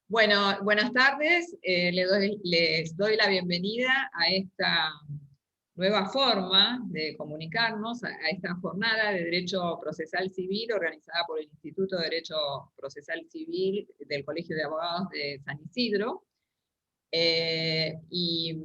Bueno, buenas tardes. Les doy la bienvenida a esta nueva forma de comunicarnos, a esta jornada de Derecho Procesal Civil organizada por el Instituto de Derecho Procesal Civil del Colegio de Abogados de San Isidro. Y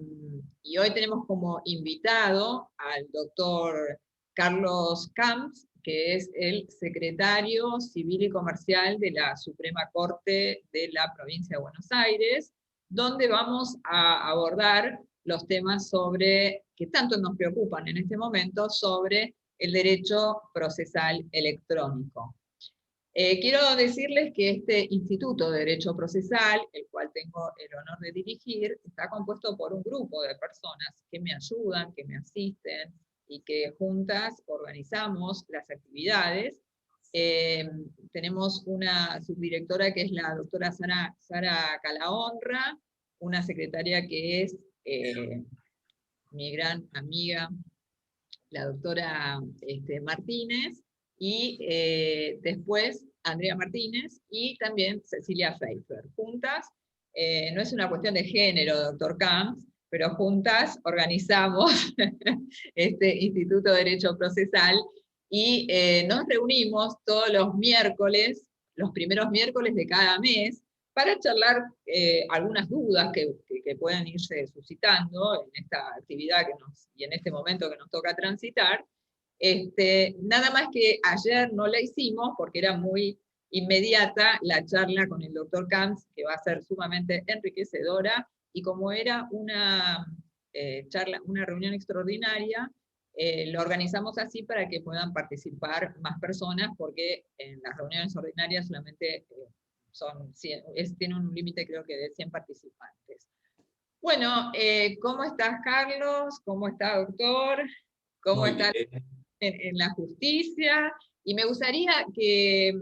hoy tenemos como invitado al doctor Carlos Camps, que es el secretario civil y comercial de la Suprema Corte de la Provincia de Buenos Aires, donde vamos a abordar los temas que tanto nos preocupan en este momento, sobre el derecho procesal electrónico. Quiero decirles que este Instituto de Derecho Procesal, el cual tengo el honor de dirigir, está compuesto por un grupo de personas que me ayudan, que me asisten, y que juntas organizamos las actividades. Tenemos una subdirectora que es la doctora Sara Calahonra, una secretaria que es mi gran amiga, la doctora Martínez, y después Andrea Martínez, y también Cecilia Pfeiffer. Juntas, no es una cuestión de género, doctor Camps, pero juntas organizamos este Instituto de Derecho Procesal, y nos reunimos todos los miércoles, los primeros miércoles de cada mes, para charlar algunas dudas que puedan irse suscitando en esta actividad y en este momento que nos toca transitar. Nada más que ayer no la hicimos porque era muy inmediata la charla con el doctor Camps, que va a ser sumamente enriquecedora, y como era una una reunión extraordinaria, lo organizamos así para que puedan participar más personas, porque en las reuniones ordinarias solamente tiene un límite, creo que de 100 participantes. Bueno, ¿cómo estás, Carlos? ¿Cómo está, doctor? ¿Cómo está en la justicia? Y me gustaría que,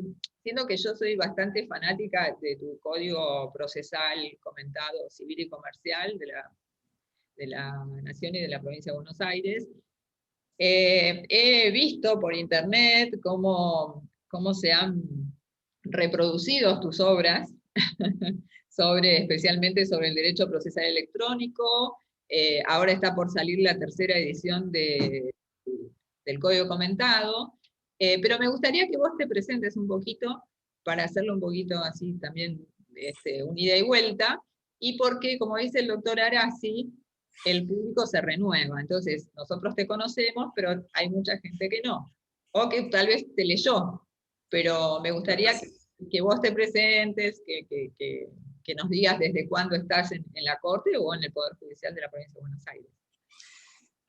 siendo que yo soy bastante fanática de tu código procesal comentado civil y comercial de la Nación y de la Provincia de Buenos Aires, he visto por internet cómo se han reproducido tus obras, especialmente sobre el derecho procesal electrónico. Ahora está por salir la tercera edición del Código Comentado, pero me gustaría que vos te presentes un poquito, para hacerlo un poquito así también, un ida y vuelta, y porque, como dice el doctor Arasi, el público se renueva. Entonces, nosotros te conocemos, pero hay mucha gente que no, o que tal vez te leyó, pero me gustaría que vos te presentes, que nos digas desde cuándo estás en la Corte o en el Poder Judicial de la Provincia de Buenos Aires.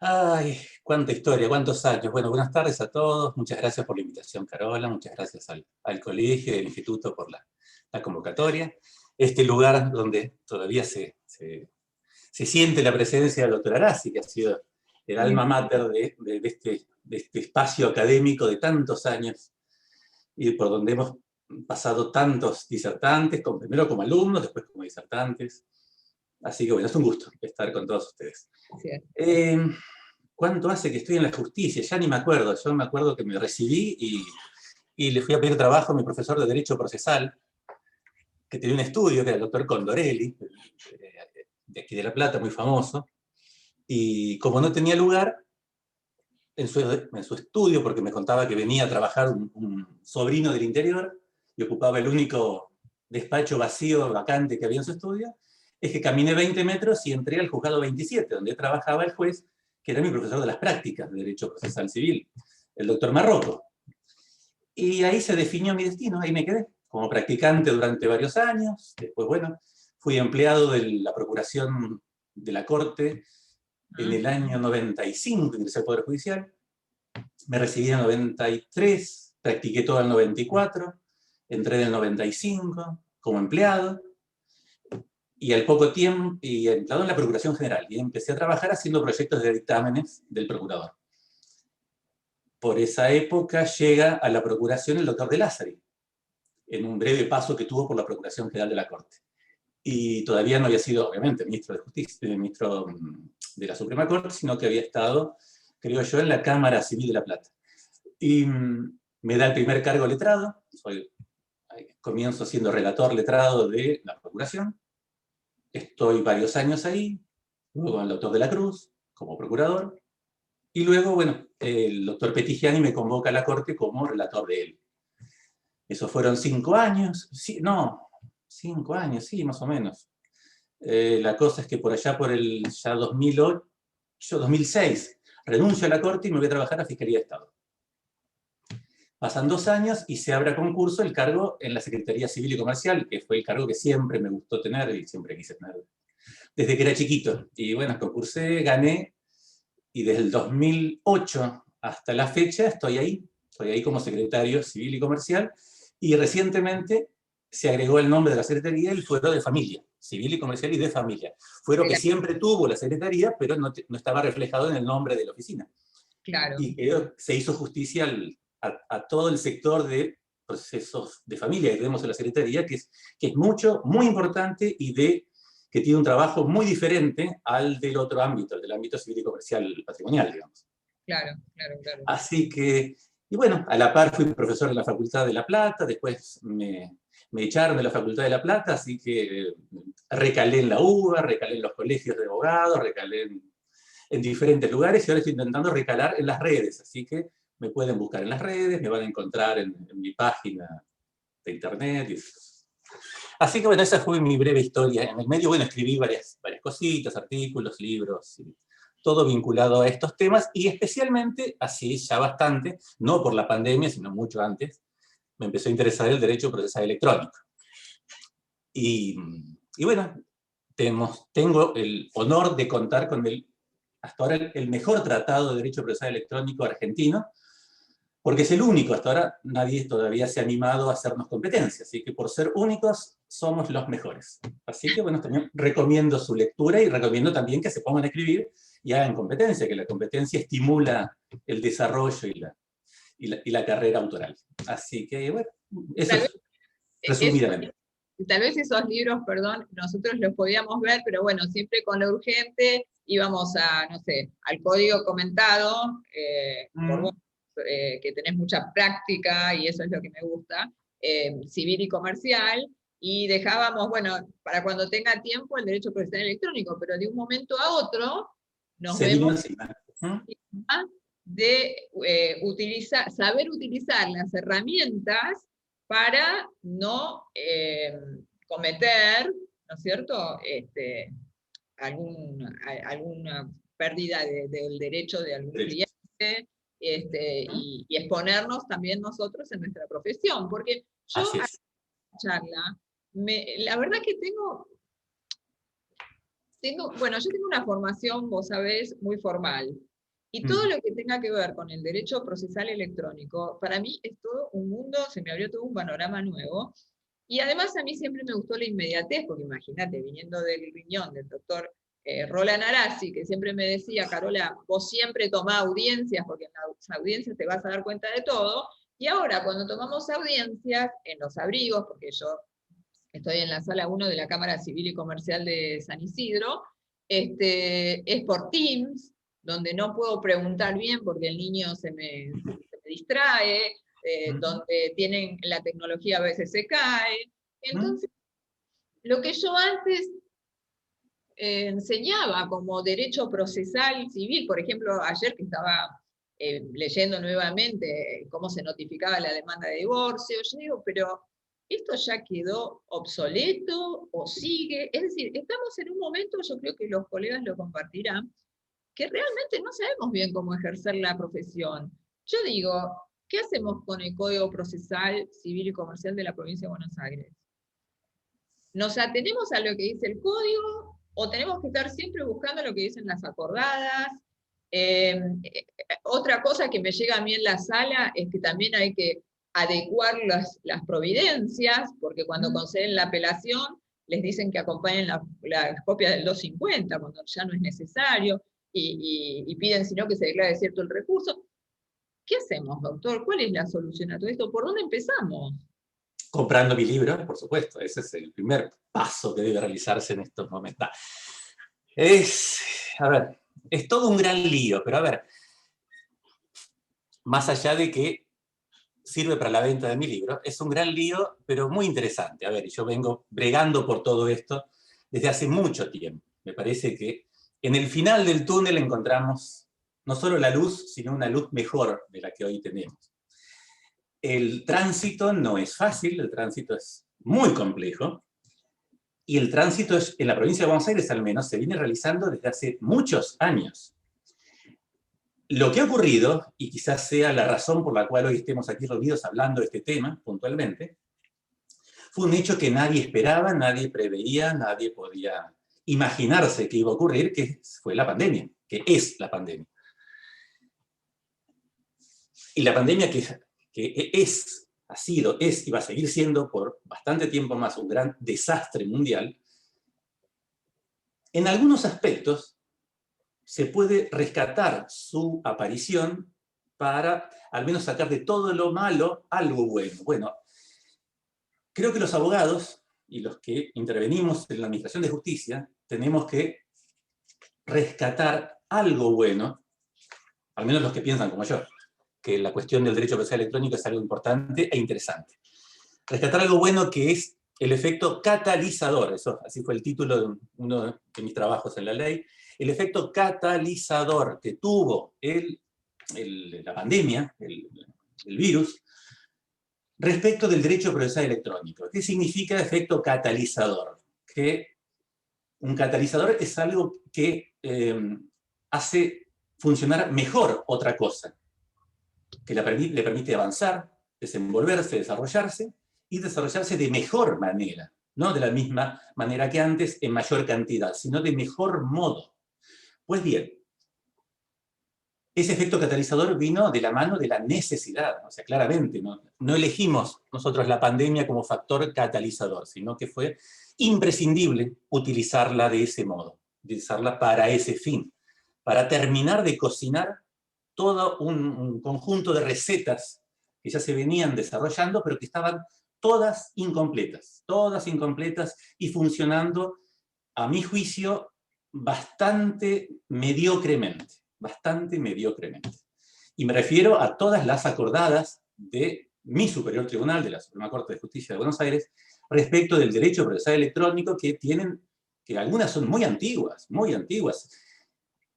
Ay, cuánta historia, cuántos años. Bueno, buenas tardes a todos. Muchas gracias por la invitación, Carola. Muchas gracias al colegio y al instituto por la convocatoria. Este lugar donde todavía se siente la presencia del doctor Arasi, que ha sido el alma mater de este espacio académico de tantos años, y por donde hemos pasado tantos disertantes, primero como alumnos, después como disertantes. Así que bueno, es un gusto estar con todos ustedes. ¿Cuánto hace que estoy en la justicia? Ya ni me acuerdo. Yo me acuerdo que me recibí y le fui a pedir trabajo a mi profesor de Derecho Procesal, que tenía un estudio, que era el doctor Condorelli, de aquí de La Plata, muy famoso. Y como no tenía lugar en su estudio, porque me contaba que venía a trabajar un sobrino del interior y ocupaba el único despacho vacío, vacante que había en su estudio, es que caminé 20 metros y entré al juzgado 27, donde trabajaba el juez, que era mi profesor de las prácticas de Derecho Procesal Civil, el doctor Marrocco. Y ahí se definió mi destino, ahí me quedé, como practicante durante varios años. Después, bueno, fui empleado de la Procuración de la Corte en el año 95, ingresé al Poder Judicial. Me recibí en el 93, practiqué todo el 94, entré en el 95 como empleado, y al poco tiempo, y empleado en la Procuración General, y empecé a trabajar haciendo proyectos de dictámenes del procurador. Por esa época llega a la Procuración el doctor De Lázari, en un breve paso que tuvo por la Procuración General de la Corte. Y todavía no había sido, obviamente, ministro de Justicia, ministro de la Suprema Corte, sino que había estado, creo yo, en la Cámara Civil de La Plata. Y me da el primer cargo letrado, comienzo siendo relator letrado de la Procuración. Estoy varios años ahí, luego con el doctor de la Cruz, como procurador, y luego, bueno, el doctor Petigiani me convoca a la Corte como relator de él. Eso fueron 5 años, sí, no, 5 años, sí, más o menos. La cosa es que por allá, por el ya 2008, 2006, renuncio a la Corte y me voy a trabajar a Fiscalía de Estado. Pasan 2 años y se abre a concurso el cargo en la Secretaría Civil y Comercial, que fue el cargo que siempre me gustó tener y siempre quise tener desde que era chiquito. Y bueno, concursé, gané, y desde el 2008 hasta la fecha estoy ahí como secretario Civil y Comercial, y recientemente se agregó el nombre de la Secretaría, el Fuero de Familia, Civil y Comercial y de Familia. Fuero que siempre tuvo la Secretaría, pero no estaba reflejado en el nombre de la oficina. Claro. Y se hizo justicia a todo el sector de procesos de familia que tenemos en la Secretaría, que es mucho, muy importante, y que tiene un trabajo muy diferente al del otro ámbito, el del ámbito civil y comercial patrimonial, digamos. Claro, claro, claro. Así que, y bueno, a la par fui profesor en la Facultad de La Plata, después me echaron de la Facultad de La Plata, así que recalé en la UBA, recalé en los colegios de abogados, recalé en diferentes lugares, y ahora estoy intentando recalar en las redes, así que me pueden buscar en las redes, me van a encontrar en mi página de internet. Así que bueno, esa fue mi breve historia. En el medio, bueno, escribí varias cositas, artículos, libros, y todo vinculado a estos temas, y especialmente, así ya bastante, no por la pandemia, sino mucho antes, me empezó a interesar el derecho procesal electrónico. Y bueno, tengo el honor de contar con hasta ahora el mejor tratado de derecho procesal electrónico argentino, porque es el único. Hasta ahora nadie todavía se ha animado a hacernos competencia, así que por ser únicos somos los mejores. Así que bueno, también recomiendo su lectura, y recomiendo también que se pongan a escribir y hagan competencia, que la competencia estimula el desarrollo y la carrera autoral. Así que bueno, eso es resumidamente. Tal vez esos libros, perdón, nosotros los podíamos ver, pero bueno, siempre con lo urgente íbamos a, no sé, al código comentado, por vos, que tenés mucha práctica, y eso es lo que me gusta, civil y comercial, y dejábamos, bueno, para cuando tenga tiempo, el derecho procesal electrónico, pero de un momento a otro nos vemos de saber utilizar las herramientas para no cometer, ¿no es cierto?, alguna pérdida del derecho de algún cliente, y exponernos también nosotros en nuestra profesión. Porque yo, a la charla, la verdad que bueno, yo tengo una formación, vos sabés, muy formal. Y todo lo que tenga que ver con el derecho procesal electrónico, para mí es todo un mundo, se me abrió todo un panorama nuevo. Y además a mí siempre me gustó la inmediatez, porque imagínate, viniendo del riñón del doctor Roland Arasi, que siempre me decía: Carola, vos siempre tomás audiencias, porque en las audiencias te vas a dar cuenta de todo. Y ahora, cuando tomamos audiencias en los abrigos, porque yo estoy en la sala 1 de la Cámara Civil y Comercial de San Isidro, es por Teams, donde no puedo preguntar bien porque el niño se me distrae, donde tienen la tecnología a veces se cae. Entonces, lo que yo antes enseñaba como derecho procesal civil, por ejemplo, ayer que estaba leyendo nuevamente cómo se notificaba la demanda de divorcio, yo digo, pero ¿esto ya quedó obsoleto o sigue? Es decir, estamos en un momento, yo creo que los colegas lo compartirán, que realmente no sabemos bien cómo ejercer la profesión. Yo digo, ¿qué hacemos con el Código Procesal Civil y Comercial de la Provincia de Buenos Aires? ¿Nos atenemos a lo que dice el código o tenemos que estar siempre buscando lo que dicen las acordadas? Otra cosa que me llega a mí en la sala es que también hay que adecuar las providencias, porque cuando conceden la apelación les dicen que acompañen la copia del 250, cuando ya no es necesario, y piden sino que se declare cierto el recurso. ¿Qué hacemos, doctor? ¿Cuál es la solución a todo esto? ¿Por dónde empezamos? Comprando mi libro, por supuesto. Ese es el primer paso que debe realizarse en estos momentos. A ver, es todo un gran lío, pero a ver, más allá de que sirve para la venta de mi libro. Es un gran lío, pero muy interesante. A ver, yo vengo bregando por todo esto desde hace mucho tiempo. Me parece que en el final del túnel encontramos no solo la luz, sino una luz mejor de la que hoy tenemos. El tránsito no es fácil, el tránsito es muy complejo, y el tránsito en la provincia de Buenos Aires, al menos, se viene realizando desde hace muchos años. Lo que ha ocurrido, y quizás sea la razón por la cual hoy estemos aquí reunidos hablando de este tema puntualmente, fue un hecho que nadie esperaba, nadie preveía, nadie podía imaginarse que iba a ocurrir, que fue la pandemia, que es la pandemia. Y la pandemia ha sido, es y va a seguir siendo por bastante tiempo más un gran desastre mundial, en algunos aspectos se puede rescatar su aparición para al menos sacar de todo lo malo algo bueno. Bueno, creo que los abogados y los que intervenimos en la Administración de Justicia tenemos que rescatar algo bueno, al menos los que piensan como yo, que la cuestión del derecho procesal electrónico es algo importante e interesante. Rescatar algo bueno que es el efecto catalizador, eso, así fue el título de uno de mis trabajos en la ley, el efecto catalizador que tuvo la pandemia, el virus, respecto del derecho procesal electrónico. ¿Qué significa efecto catalizador? Que un catalizador es algo que hace funcionar mejor otra cosa, que le permite avanzar, desenvolverse, desarrollarse, y desarrollarse de mejor manera, no de la misma manera que antes, en mayor cantidad, sino de mejor modo. Pues bien, ese efecto catalizador vino de la mano de la necesidad, o sea, claramente, no elegimos nosotros la pandemia como factor catalizador, sino que fue imprescindible utilizarla de ese modo, utilizarla para ese fin, para terminar de cocinar todo un conjunto de recetas que ya se venían desarrollando, pero que estaban todas incompletas y funcionando, a mi juicio, bastante mediocremente. Y me refiero a todas las acordadas de mi superior tribunal, de la Suprema Corte de Justicia de Buenos Aires, respecto del derecho procesal electrónico, que algunas son muy antiguas.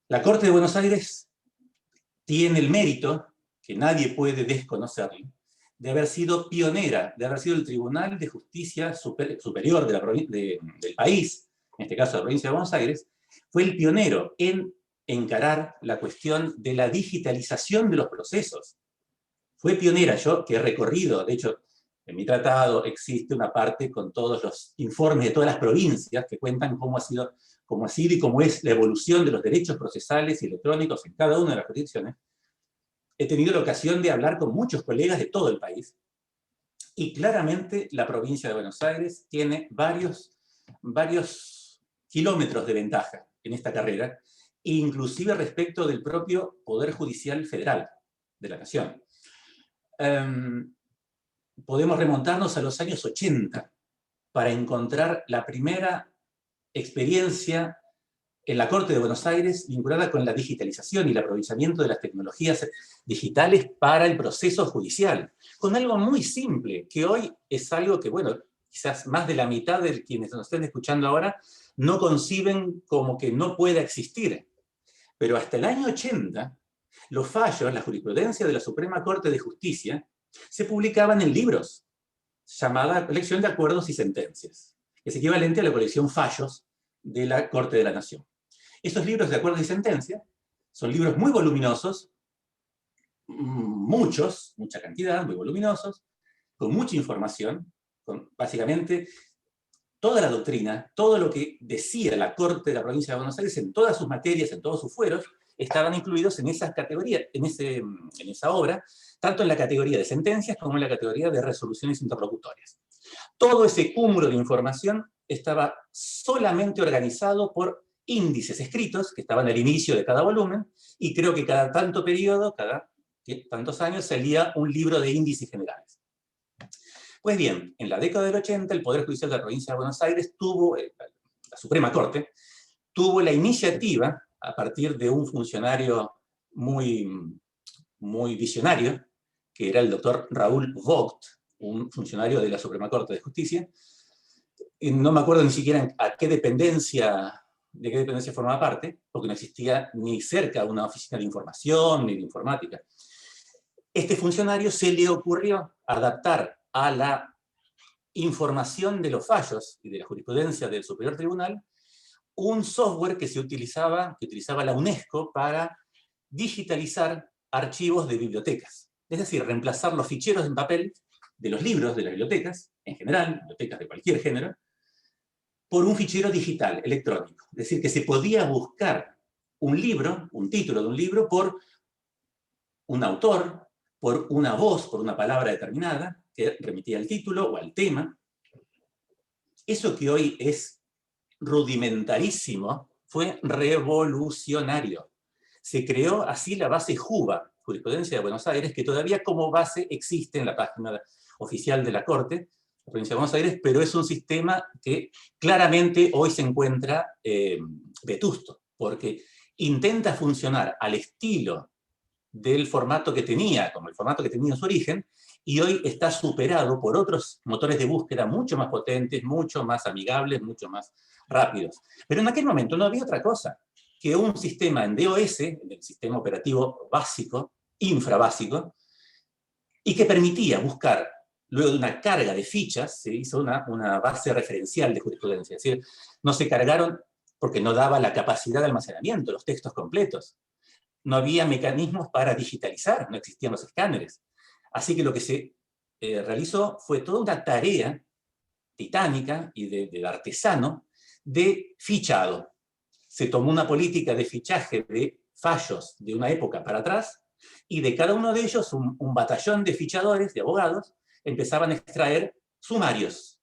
La Corte de Buenos Aires tiene el mérito, que nadie puede desconocerlo, de haber sido pionera, de haber sido el Tribunal de Justicia Superior del país, en este caso de la provincia de Buenos Aires, fue el pionero en encarar la cuestión de la digitalización de los procesos. Fue pionera, yo que he recorrido, de hecho, en mi tratado existe una parte con todos los informes de todas las provincias que cuentan cómo ha sido y cómo es la evolución de los derechos procesales y electrónicos en cada una de las jurisdicciones. He tenido la ocasión de hablar con muchos colegas de todo el país, y claramente la provincia de Buenos Aires tiene varios kilómetros de ventaja en esta carrera, inclusive respecto del propio Poder Judicial Federal de la Nación. Podemos remontarnos a los años 80 para encontrar la primera experiencia en la Corte de Buenos Aires vinculada con la digitalización y el aprovechamiento de las tecnologías digitales para el proceso judicial, con algo muy simple, que hoy es algo que, bueno, quizás más de la mitad de quienes nos estén escuchando ahora no conciben como que no pueda existir. Pero hasta el año 80, los fallos, la jurisprudencia de la Suprema Corte de Justicia, se publicaban en libros, llamada Colección de Acuerdos y Sentencias. Es equivalente a la colección Fallos de la Corte de la Nación. Estos libros de acuerdos y sentencias son libros muy voluminosos, mucha cantidad, muy voluminosos, con mucha información, con básicamente toda la doctrina, todo lo que decía la Corte de la Provincia de Buenos Aires en todas sus materias, en todos sus fueros, estaban incluidos en esas categorías, en esa obra, tanto en la categoría de sentencias como en la categoría de resoluciones interlocutorias. Todo ese cúmulo de información estaba solamente organizado por índices escritos que estaban al inicio de cada volumen, y creo que cada tanto periodo, cada tantos años, salía un libro de índices generales. Pues bien, en la década del 80, el Poder Judicial de la Provincia de Buenos Aires la Suprema Corte, tuvo la iniciativa, a partir de un funcionario muy visionario, que era el doctor Raúl Vogt, un funcionario de la Suprema Corte de Justicia. Y no me acuerdo ni siquiera de qué dependencia formaba parte, porque no existía ni cerca una oficina de información ni de informática. Este funcionario se le ocurrió adaptar a la información de los fallos y de la jurisprudencia del Superior Tribunal un software que utilizaba la UNESCO para digitalizar archivos de bibliotecas. Es decir, reemplazar los ficheros en papel de los libros de las bibliotecas, en general, bibliotecas de cualquier género, por un fichero digital, electrónico. Es decir, que se podía buscar un libro, un título de un libro, por un autor, por una voz, por una palabra determinada, que remitía al título o al tema. Eso que hoy es rudimentarísimo fue revolucionario. Se creó así la base JUBA, Jurisprudencia de Buenos Aires, que todavía como base existe en la página oficial de la Corte, la Provincia de Buenos Aires, pero es un sistema que claramente hoy se encuentra vetusto, porque intenta funcionar al estilo del formato que tenía, como el formato que tenía en su origen, y hoy está superado por otros motores de búsqueda mucho más potentes, mucho más amigables, mucho más rápidos. Pero en aquel momento no había otra cosa que un sistema en DOS, el sistema operativo básico, infrabásico, y que permitía buscar, luego de una carga de fichas, se hizo una base referencial de jurisprudencia. Es decir, no se cargaron porque no daba la capacidad de almacenamiento, los textos completos. No había mecanismos para digitalizar, no existían los escáneres. Así que lo que se realizó fue toda una tarea titánica y del artesano de fichado. Se tomó una política de fichaje de fallos de una época para atrás, y de cada uno de ellos un batallón de fichadores, de abogados, empezaban a extraer sumarios.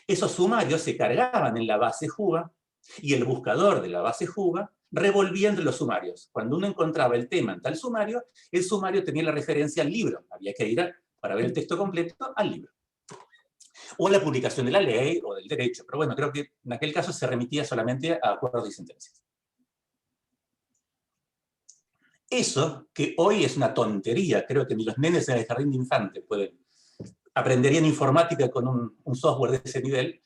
Esos sumarios se cargaban en la base JUBA, y el buscador de la base JUBA revolvía entre los sumarios. Cuando uno encontraba el tema en tal sumario, el sumario tenía la referencia al libro. Había que ir para ver el texto completo al libro. O la publicación de la ley o del derecho. Pero bueno, creo que en aquel caso se remitía solamente a acuerdos y sentencias. Eso, que hoy es una tontería, creo que ni los nenes en el jardín de infantes aprenderían informática con un software de ese nivel,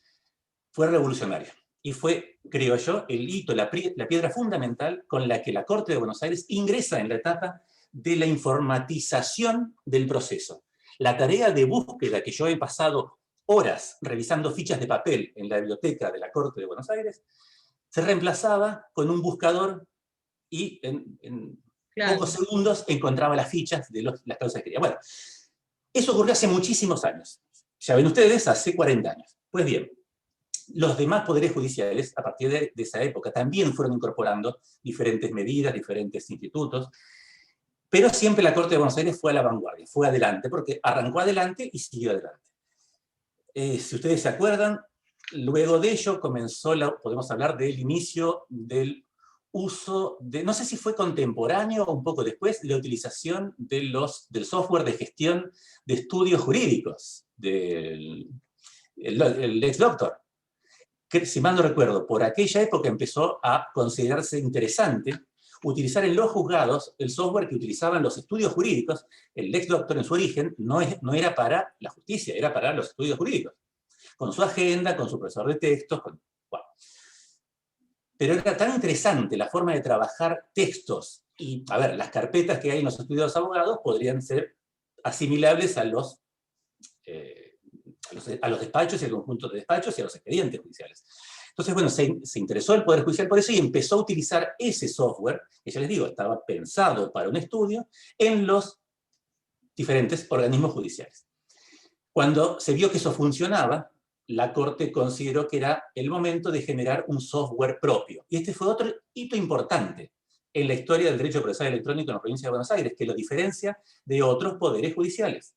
fue revolucionario. Y fue, creo yo, el hito, la piedra fundamental con la que la Corte de Buenos Aires ingresa en la etapa de la informatización del proceso. La tarea de búsqueda que yo he pasado horas revisando fichas de papel en la biblioteca de la Corte de Buenos Aires, se reemplazaba con un buscador y en pocos segundos encontraba las fichas de las causas que quería. Bueno, eso ocurrió hace muchísimos años. Ya ven ustedes, hace 40 años. Pues bien, los demás poderes judiciales, a partir de esa época, también fueron incorporando diferentes medidas, diferentes institutos, pero siempre la Corte de Buenos Aires fue a la vanguardia, fue adelante, porque arrancó adelante y siguió adelante. Si ustedes se acuerdan, luego de ello comenzó, podemos hablar del inicio del uso de, no sé si fue contemporáneo o un poco después, la utilización del software de gestión de estudios jurídicos, el LexDoctor. Que, si mal no recuerdo, por aquella época empezó a considerarse interesante utilizar en los juzgados el software que utilizaban los estudios jurídicos. El LexDoctor en su origen no era para la justicia, era para los estudios jurídicos, con su agenda, con su profesor de textos, bueno. Pero era tan interesante la forma de trabajar textos, y, a ver, las carpetas que hay en los estudios de abogados podrían ser asimilables a los despachos y al conjunto de despachos y a los expedientes judiciales. Entonces, bueno, se interesó el Poder Judicial por eso y empezó a utilizar ese software, que ya les digo, estaba pensado para un estudio, en los diferentes organismos judiciales. Cuando se vio que eso funcionaba, la Corte consideró que era el momento de generar un software propio. Y este fue otro hito importante en la historia del derecho procesal electrónico en la provincia de Buenos Aires, que lo diferencia de otros poderes judiciales.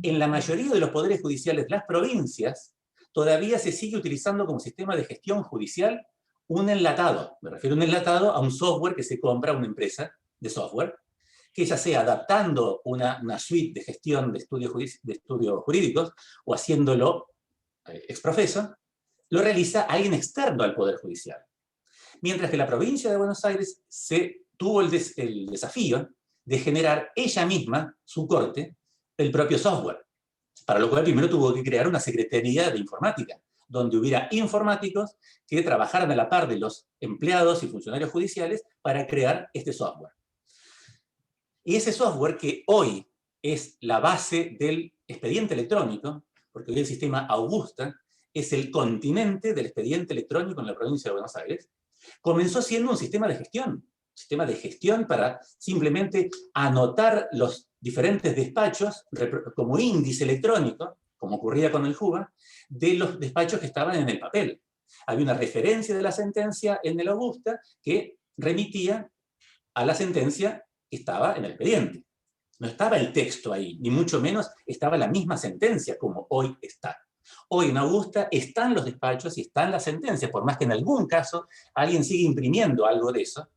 En la mayoría de los poderes judiciales, las provincias, todavía se sigue utilizando como sistema de gestión judicial un enlatado. Me refiero a un enlatado a un software que se compra a una empresa de software, que ya sea adaptando una suite de gestión de estudios jurídicos o haciéndolo ex profeso, lo realiza alguien externo al Poder Judicial. Mientras que la provincia de Buenos Aires tuvo el desafío de generar ella misma, su corte, el propio software. Para lo cual primero tuvo que crear una secretaría de informática, donde hubiera informáticos que trabajaran a la par de los empleados y funcionarios judiciales para crear este software. Y ese software, que hoy es la base del expediente electrónico, porque hoy el sistema Augusta es el continente del expediente electrónico en la provincia de Buenos Aires, comenzó siendo un sistema de gestión para simplemente anotar los diferentes despachos como índice electrónico, como ocurría con el JUBA, de los despachos que estaban en el papel. Había una referencia de la sentencia en el Augusta que remitía a la sentencia que estaba en el expediente. No estaba el texto ahí, ni mucho menos estaba la misma sentencia como hoy está. Hoy en Augusta están los despachos y están las sentencias, por más que en algún caso alguien sigue imprimiendo algo de eso,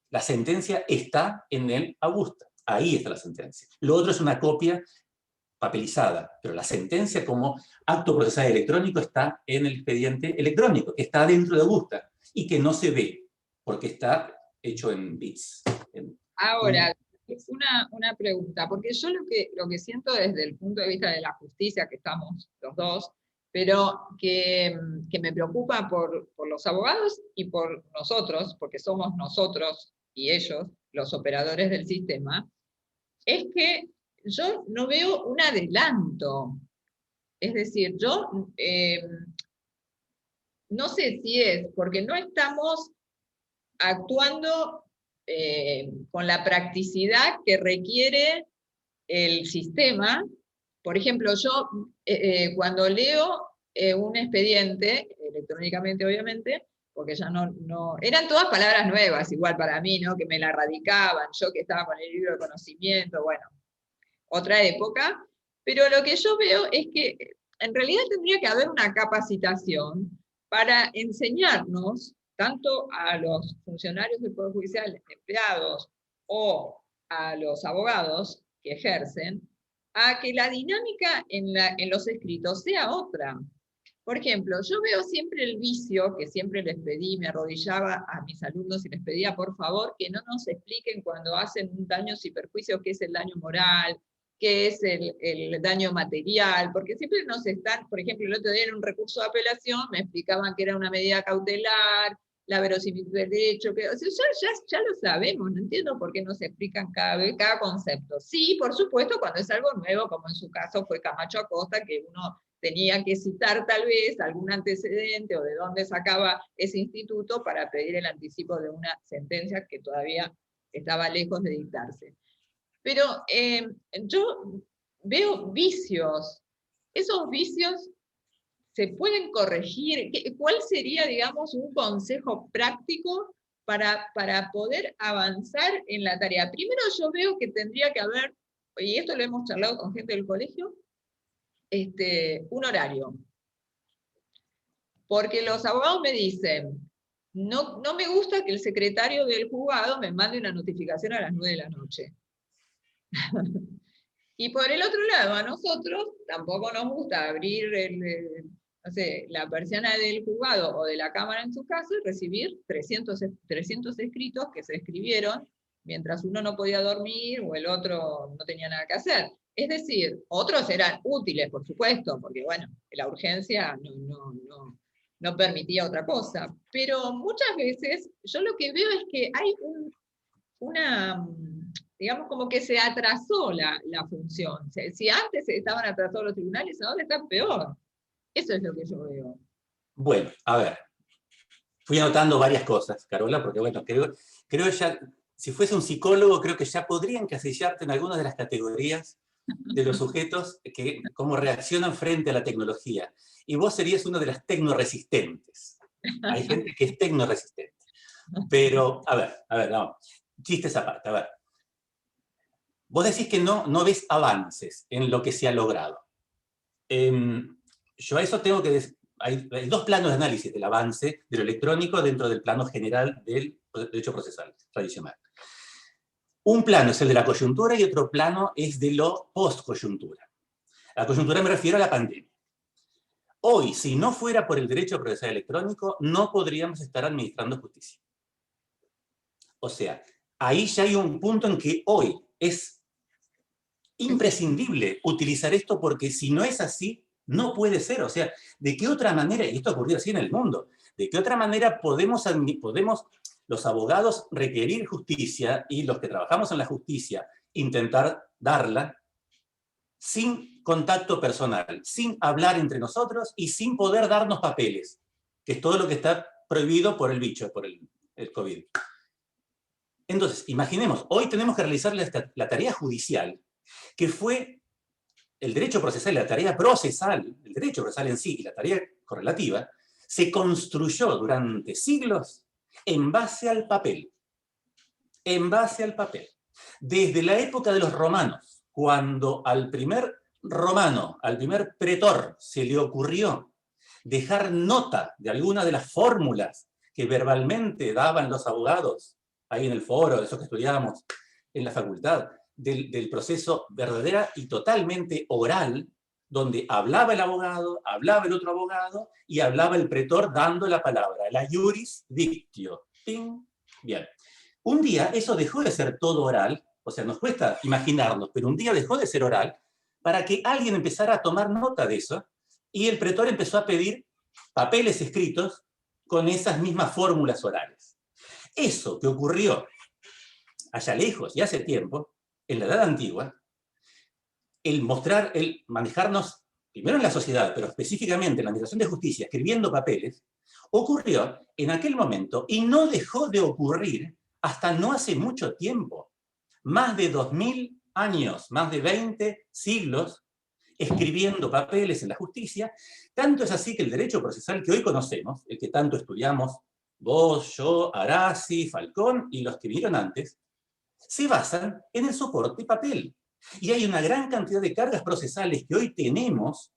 la sentencia está en el Augusta. Ahí está la sentencia. Lo otro es una copia papelizada, pero la sentencia como acto procesal electrónico está en el expediente electrónico, que está dentro de Augusta y que no se ve, porque está hecho en bits. Ahora, es una pregunta, porque yo lo que siento desde el punto de vista de la justicia, que estamos los dos, pero que me preocupa por los abogados y por nosotros, porque somos nosotros y ellos los operadores del sistema, es que yo no veo un adelanto. Es decir, yo no sé si es porque no estamos actuando con la practicidad que requiere el sistema. Por ejemplo, yo cuando leo un expediente, electrónicamente obviamente, porque ya no, eran todas palabras nuevas igual para mí, ¿no? Que me la radicaban, yo que estaba con el libro de conocimiento, bueno, otra época, pero lo que yo veo es que en realidad tendría que haber una capacitación para enseñarnos, tanto a los funcionarios del Poder Judicial, empleados, o a los abogados que ejercen, a que la dinámica en los escritos sea otra. Por ejemplo, yo veo siempre el vicio, que siempre les pedí, me arrodillaba a mis alumnos y les pedía, por favor, que no nos expliquen cuando hacen un daño y perjuicio qué es el daño moral, qué es el daño material, porque siempre nos están, por ejemplo, el otro día en un recurso de apelación me explicaban que era una medida cautelar, la verosimilitud del derecho, que, o sea, ya lo sabemos, no entiendo por qué nos explican cada concepto. Sí, por supuesto, cuando es algo nuevo, como en su caso fue Camacho Acosta, que uno tenía que citar tal vez algún antecedente o de dónde sacaba ese instituto para pedir el anticipo de una sentencia que todavía estaba lejos de dictarse. Pero yo veo vicios. Esos vicios se pueden corregir. ¿Cuál sería, digamos, un consejo práctico para poder avanzar en la tarea? Primero yo veo que tendría que haber, y esto lo hemos charlado con gente del colegio, un horario. Porque los abogados me dicen, no me gusta que el secretario del juzgado me mande una notificación a las 9 de la noche. Y por el otro lado, a nosotros tampoco nos gusta abrir no sé, la persiana del juzgado o de la cámara en su caso y recibir 300 escritos que se escribieron mientras uno no podía dormir o el otro no tenía nada que hacer. Es decir, otros eran útiles, por supuesto, porque bueno, la urgencia no permitía otra cosa. Pero muchas veces yo lo que veo es que hay digamos, como que se atrasó la función. Si antes estaban atrasados los tribunales, ahora están peor. Eso es lo que yo veo. Bueno, a ver. Fui anotando varias cosas, Carola, porque bueno, creo ya, si fuese un psicólogo, creo que ya podría encasillarte en algunas de las categorías de los sujetos que cómo reaccionan frente a la tecnología. Y vos serías una de las tecnoresistentes. Hay gente que es tecnoresistente. Pero, a ver, no. Chistes aparte, a ver. Vos decís que no ves avances en lo que se ha logrado. Yo a eso tengo que decir, hay dos planos de análisis del avance de lo electrónico dentro del plano general del derecho procesal tradicional. Un plano es el de la coyuntura y otro plano es de lo post-coyuntura. La coyuntura me refiero a la pandemia. Hoy, si no fuera por el derecho procesal electrónico, no podríamos estar administrando justicia. O sea, ahí ya hay un punto en que hoy es imprescindible utilizar esto porque si no es así, no puede ser. O sea, ¿de qué otra manera, y esto ha ocurrido así en el mundo, de qué otra manera podemos los abogados requerir justicia y los que trabajamos en la justicia intentar darla sin contacto personal, sin hablar entre nosotros y sin poder darnos papeles, que es todo lo que está prohibido por el bicho, por el COVID? Entonces, imaginemos, hoy tenemos que realizar la tarea judicial, que fue el derecho procesal, la tarea procesal, el derecho procesal en sí y la tarea correlativa, se construyó durante siglos en base al papel. En base al papel. Desde la época de los romanos, cuando al primer romano, al primer pretor, se le ocurrió dejar nota de alguna de las fórmulas que verbalmente daban los abogados, ahí en el foro, de eso que estudiábamos en la facultad, del proceso verdadera y totalmente oral, donde hablaba el abogado, hablaba el otro abogado y hablaba el pretor dando la palabra, la iuris dictio. ¡Ping! Bien. Un día eso dejó de ser todo oral, o sea, nos cuesta imaginarnos, pero un día dejó de ser oral para que alguien empezara a tomar nota de eso y el pretor empezó a pedir papeles escritos con esas mismas fórmulas orales. Eso que ocurrió allá lejos y hace tiempo, en la Edad Antigua, el manejarnos, primero en la sociedad, pero específicamente en la administración de justicia, escribiendo papeles, ocurrió en aquel momento y no dejó de ocurrir hasta no hace mucho tiempo. Más de 2000 años, más de 20 siglos, escribiendo papeles en la justicia. Tanto es así que el derecho procesal que hoy conocemos, el que tanto estudiamos vos, yo, Arasi, Falcón y los que vinieron antes, se basan en el soporte papel. Y hay una gran cantidad de cargas procesales que hoy tenemos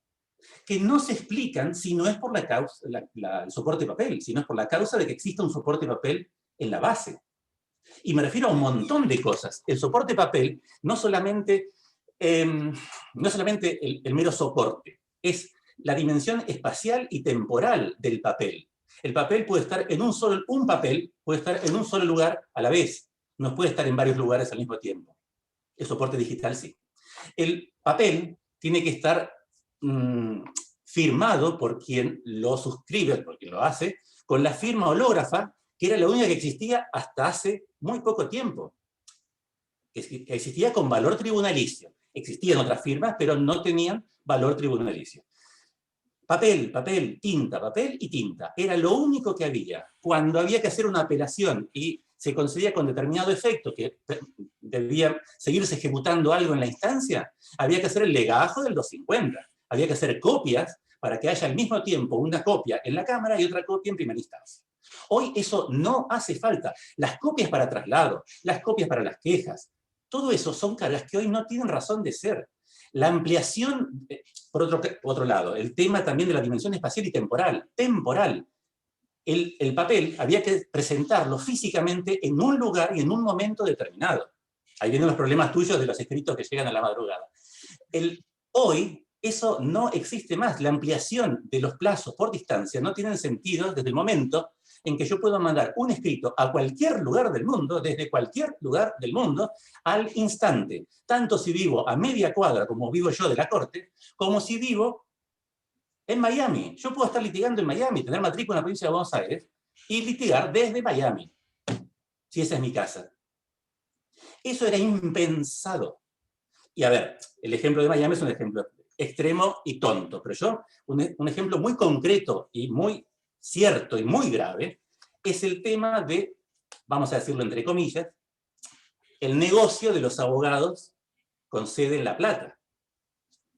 que no se explican si no es por la causa, el soporte papel, sino es por la causa de que exista un soporte papel en la base. Y me refiero a un montón de cosas. El soporte papel no solamente el mero soporte, es la dimensión espacial y temporal del papel. El papel puede estar un papel puede estar en un solo lugar a la vez, no puede estar en varios lugares al mismo tiempo. El soporte digital sí. El papel tiene que estar firmado por quien lo suscribe, por quien lo hace, con la firma hológrafa, que era la única que existía hasta hace muy poco tiempo. Que existía con valor tribunalicio. Existían otras firmas, pero no tenían valor tribunalicio. Papel, papel, tinta, papel y tinta. Era lo único que había. Cuando había que hacer una apelación y se concedía con determinado efecto que debía seguirse ejecutando algo en la instancia, había que hacer el legajo del 250. Había que hacer copias para que haya al mismo tiempo una copia en la Cámara y otra copia en primera instancia. Hoy eso no hace falta. Las copias para traslado, las copias para las quejas, todo eso son cargas que hoy no tienen razón de ser. La ampliación, por otro lado, el tema también de la dimensión espacial y temporal. El papel había que presentarlo físicamente en un lugar y en un momento determinado. Ahí vienen los problemas tuyos de los escritos que llegan a la madrugada. Hoy eso no existe más. La ampliación de los plazos por distancia no tiene sentido desde el momento en que yo puedo mandar un escrito a cualquier lugar del mundo, desde cualquier lugar del mundo, al instante. Tanto si vivo a media cuadra, como vivo yo de la corte, como si vivo en Miami. Yo puedo estar litigando en Miami, tener matrícula en la provincia de Buenos Aires, y litigar desde Miami, si esa es mi casa. Eso era impensado. Y a ver, el ejemplo de Miami es un ejemplo extremo y tonto, pero yo, un ejemplo muy concreto y muy cierto y muy grave, es el tema de, vamos a decirlo entre comillas, el negocio de los abogados con sede en La Plata,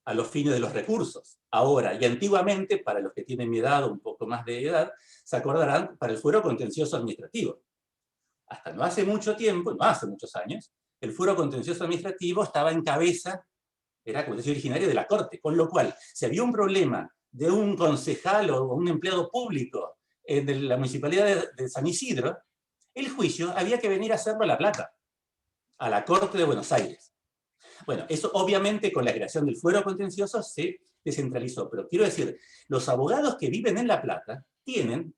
a los fines de los recursos. Ahora y antiguamente, para los que tienen mi edad o un poco más de edad, se acordarán, para el fuero contencioso administrativo. Hasta no hace mucho tiempo, no hace muchos años, el fuero contencioso administrativo estaba en cabeza, era como decía, originario de la Corte, con lo cual, si había un problema de un concejal o un empleado público de la Municipalidad de San Isidro, el juicio había que venir a hacerlo a La Plata, a la Corte de Buenos Aires. Bueno, eso obviamente con la creación del fuero contencioso se descentralizó, pero quiero decir, los abogados que viven en La Plata tienen,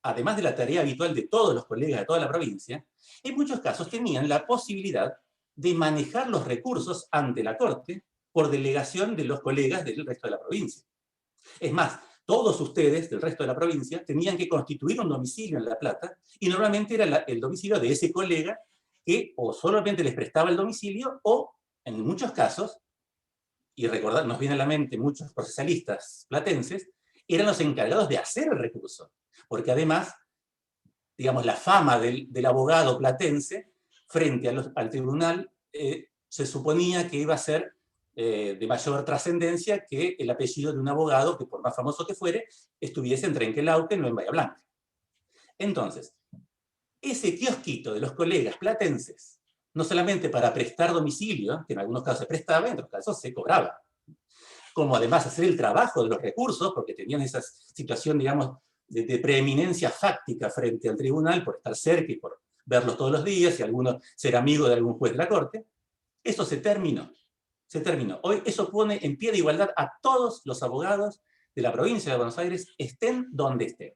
además de la tarea habitual de todos los colegas de toda la provincia, en muchos casos tenían la posibilidad de manejar los recursos ante la Corte por delegación de los colegas del resto de la provincia. Es más, todos ustedes del resto de la provincia tenían que constituir un domicilio en La Plata, y normalmente era el domicilio de ese colega que o solamente les prestaba el domicilio, o en muchos casos, y recordar, nos viene a la mente muchos procesalistas platenses, eran los encargados de hacer el recurso, porque además, digamos, la fama del abogado platense frente al tribunal se suponía que iba a ser de mayor trascendencia que el apellido de un abogado que, por más famoso que fuere, estuviese en Trenquelauquen o en Bahía Blanca. Entonces, ese kiosquito de los colegas platenses, no solamente para prestar domicilio, que en algunos casos se prestaba, en otros casos se cobraba, como además hacer el trabajo de los recursos, porque tenían esa situación, digamos, de preeminencia fáctica frente al tribunal, por estar cerca y por verlos todos los días, y algunos ser amigos de algún juez de la Corte. Eso se terminó. Se terminó. Hoy eso pone en pie de igualdad a todos los abogados de la provincia de Buenos Aires, estén donde estén.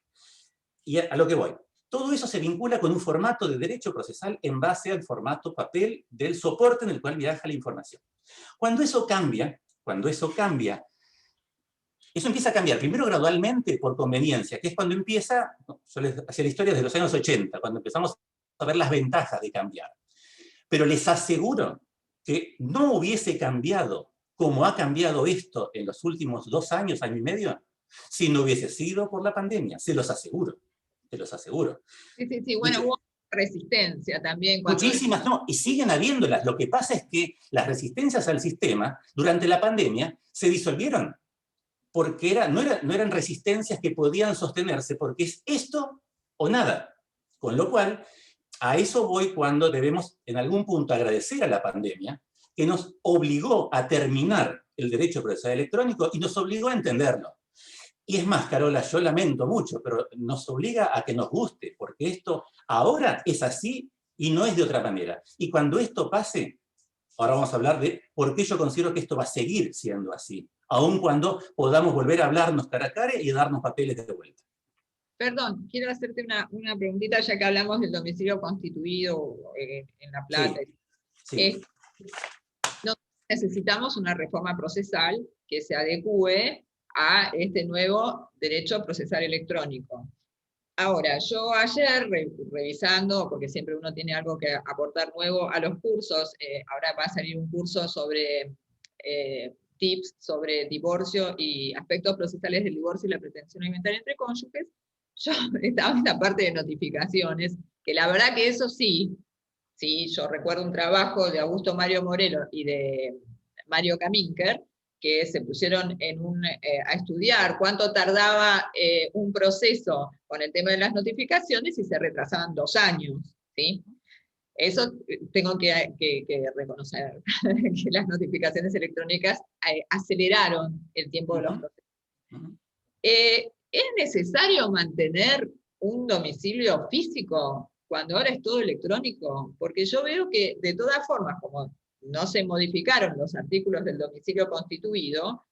Y a lo que voy. Todo eso se vincula con un formato de derecho procesal en base al formato papel del soporte en el cual viaja la información. Cuando eso cambia, eso empieza a cambiar, primero gradualmente por conveniencia, que es cuando empieza, yo les hacía la historia de los años 80, cuando empezamos a ver las ventajas de cambiar. Pero les aseguro que no hubiese cambiado como ha cambiado esto en los últimos 2 años, año y medio, si no hubiese sido por la pandemia, se los aseguro. Se los aseguro. Sí, bueno, hubo resistencia también. Muchísimas, no, y siguen habiéndolas. Lo que pasa es que las resistencias al sistema durante la pandemia se disolvieron, porque no eran resistencias que podían sostenerse, porque es esto o nada. Con lo cual, a eso voy cuando debemos en algún punto agradecer a la pandemia, que nos obligó a terminar el derecho procesal electrónico y nos obligó a entenderlo. Y es más, Carola, yo lamento mucho, pero nos obliga a que nos guste, porque esto ahora es así y no es de otra manera. Y cuando esto pase, ahora vamos a hablar de por qué yo considero que esto va a seguir siendo así, aun cuando podamos volver a hablarnos cara a cara y darnos papeles de vuelta. Perdón, quiero hacerte una preguntita, ya que hablamos del domicilio constituido en La Plata. Sí. Necesitamos una reforma procesal que se adecue a este nuevo derecho procesal electrónico. Ahora, yo ayer, revisando, porque siempre uno tiene algo que aportar nuevo a los cursos, ahora va a salir un curso sobre tips sobre divorcio y aspectos procesales del divorcio y la pretensión alimentaria entre cónyuges. Yo estaba en la parte de notificaciones, que la verdad que eso sí, yo recuerdo un trabajo de Augusto Mario Morelo y de Mario Kaminker, que se pusieron a estudiar cuánto tardaba un proceso con el tema de las notificaciones y se retrasaban 2 años, ¿sí? Eso tengo que reconocer, que las notificaciones electrónicas aceleraron el tiempo de los procesos. ¿Es necesario mantener un domicilio físico cuando ahora es todo electrónico? Porque yo veo que de todas formas, como no se modificaron los artículos del domicilio constituido,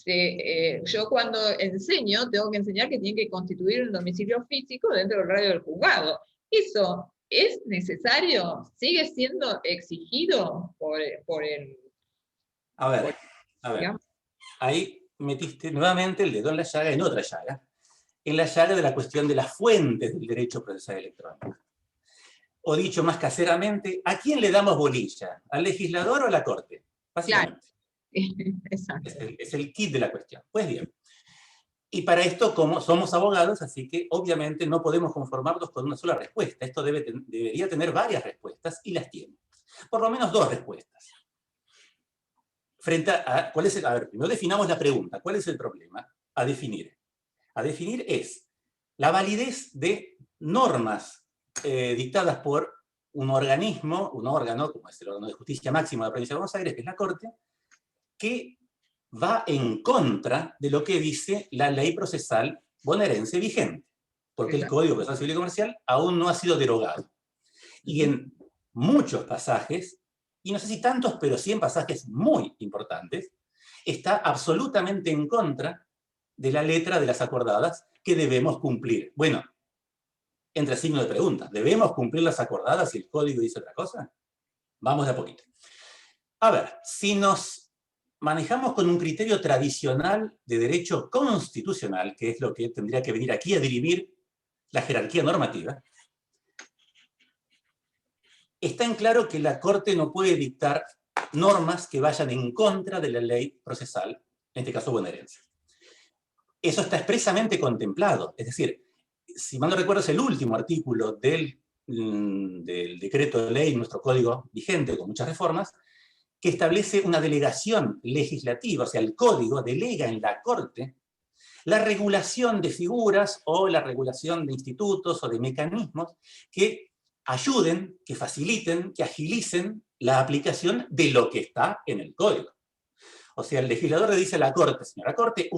yo cuando enseño, tengo que enseñar que tienen que constituir un domicilio físico dentro del radio del juzgado. ¿Eso es necesario? ¿Sigue siendo exigido por el... A ver, ahí metiste nuevamente el dedo en la llaga, en otra llaga, en la llaga de la cuestión de las fuentes del derecho procesal electrónico. O dicho más caseramente, ¿a quién le damos bolilla? ¿Al legislador o a la Corte? Básicamente. Claro. Exacto. Es el kit de la cuestión. Pues bien. Y para esto, como somos abogados, así que obviamente no podemos conformarnos con una sola respuesta. Esto debería tener varias respuestas, y las tiene. Por lo menos 2 respuestas. Frente a ¿cuál es a ver, primero definamos la pregunta. ¿Cuál es el problema? A definir. A definir es la validez de normas dictadas por un organismo, un órgano, como es el órgano de justicia máxima de la provincia de Buenos Aires, que es la Corte, que va en contra de lo que dice la ley procesal bonaerense vigente, porque el Código Procesal Civil y Comercial aún no ha sido derogado. Y en muchos pasajes, y no sé si tantos, pero sí en pasajes muy importantes, está absolutamente en contra de la letra de las acordadas que debemos cumplir. Bueno, entre signos de pregunta, ¿debemos cumplir las acordadas si el Código dice otra cosa? Vamos de a poquito. A ver, si nos manejamos con un criterio tradicional de derecho constitucional, que es lo que tendría que venir aquí a dirimir la jerarquía normativa, está en claro que la Corte no puede dictar normas que vayan en contra de la ley procesal, en este caso bonaerense. Eso está expresamente contemplado, es decir, si mal no recuerdo es el último artículo del decreto de ley, nuestro código vigente con muchas reformas, que establece una delegación legislativa, o sea, el código delega en la Corte la regulación de figuras o la regulación de institutos o de mecanismos que ayuden, que faciliten, que agilicen la aplicación de lo que está en el código. O sea, el legislador le dice a la Corte, señora Corte,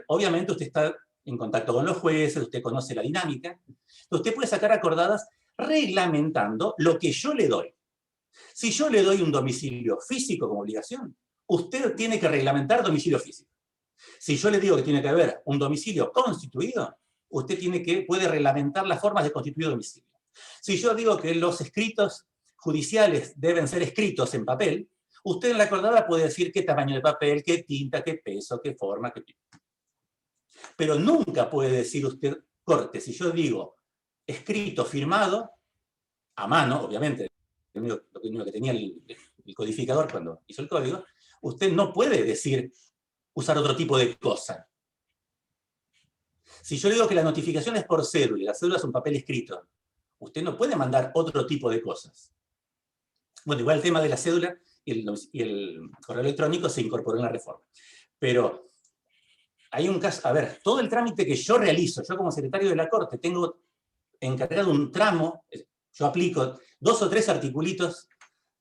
obviamente usted está en contacto con los jueces, usted conoce la dinámica, usted puede sacar acordadas reglamentando lo que yo le doy. Si yo le doy un domicilio físico como obligación, usted tiene que reglamentar domicilio físico. Si yo le digo que tiene que haber un domicilio constituido, usted puede reglamentar las formas de constituir domicilio. Si yo digo que los escritos judiciales deben ser escritos en papel, usted en la acordada puede decir qué tamaño de papel, qué tinta, qué peso, qué forma, qué... Pero nunca puede decir usted, Corte, si yo digo escrito, firmado, a mano, obviamente, lo que tenía el codificador cuando hizo el código, usted no puede usar otro tipo de cosa. Si yo digo que la notificación es por cédula y la cédula es un papel escrito, usted no puede mandar otro tipo de cosas. Bueno, igual el tema de la cédula y el correo electrónico se incorporó en la reforma. Pero hay un caso, a ver, todo el trámite que yo realizo, yo como secretario de la Corte, tengo encargado un tramo, yo aplico 2 o 3 articulitos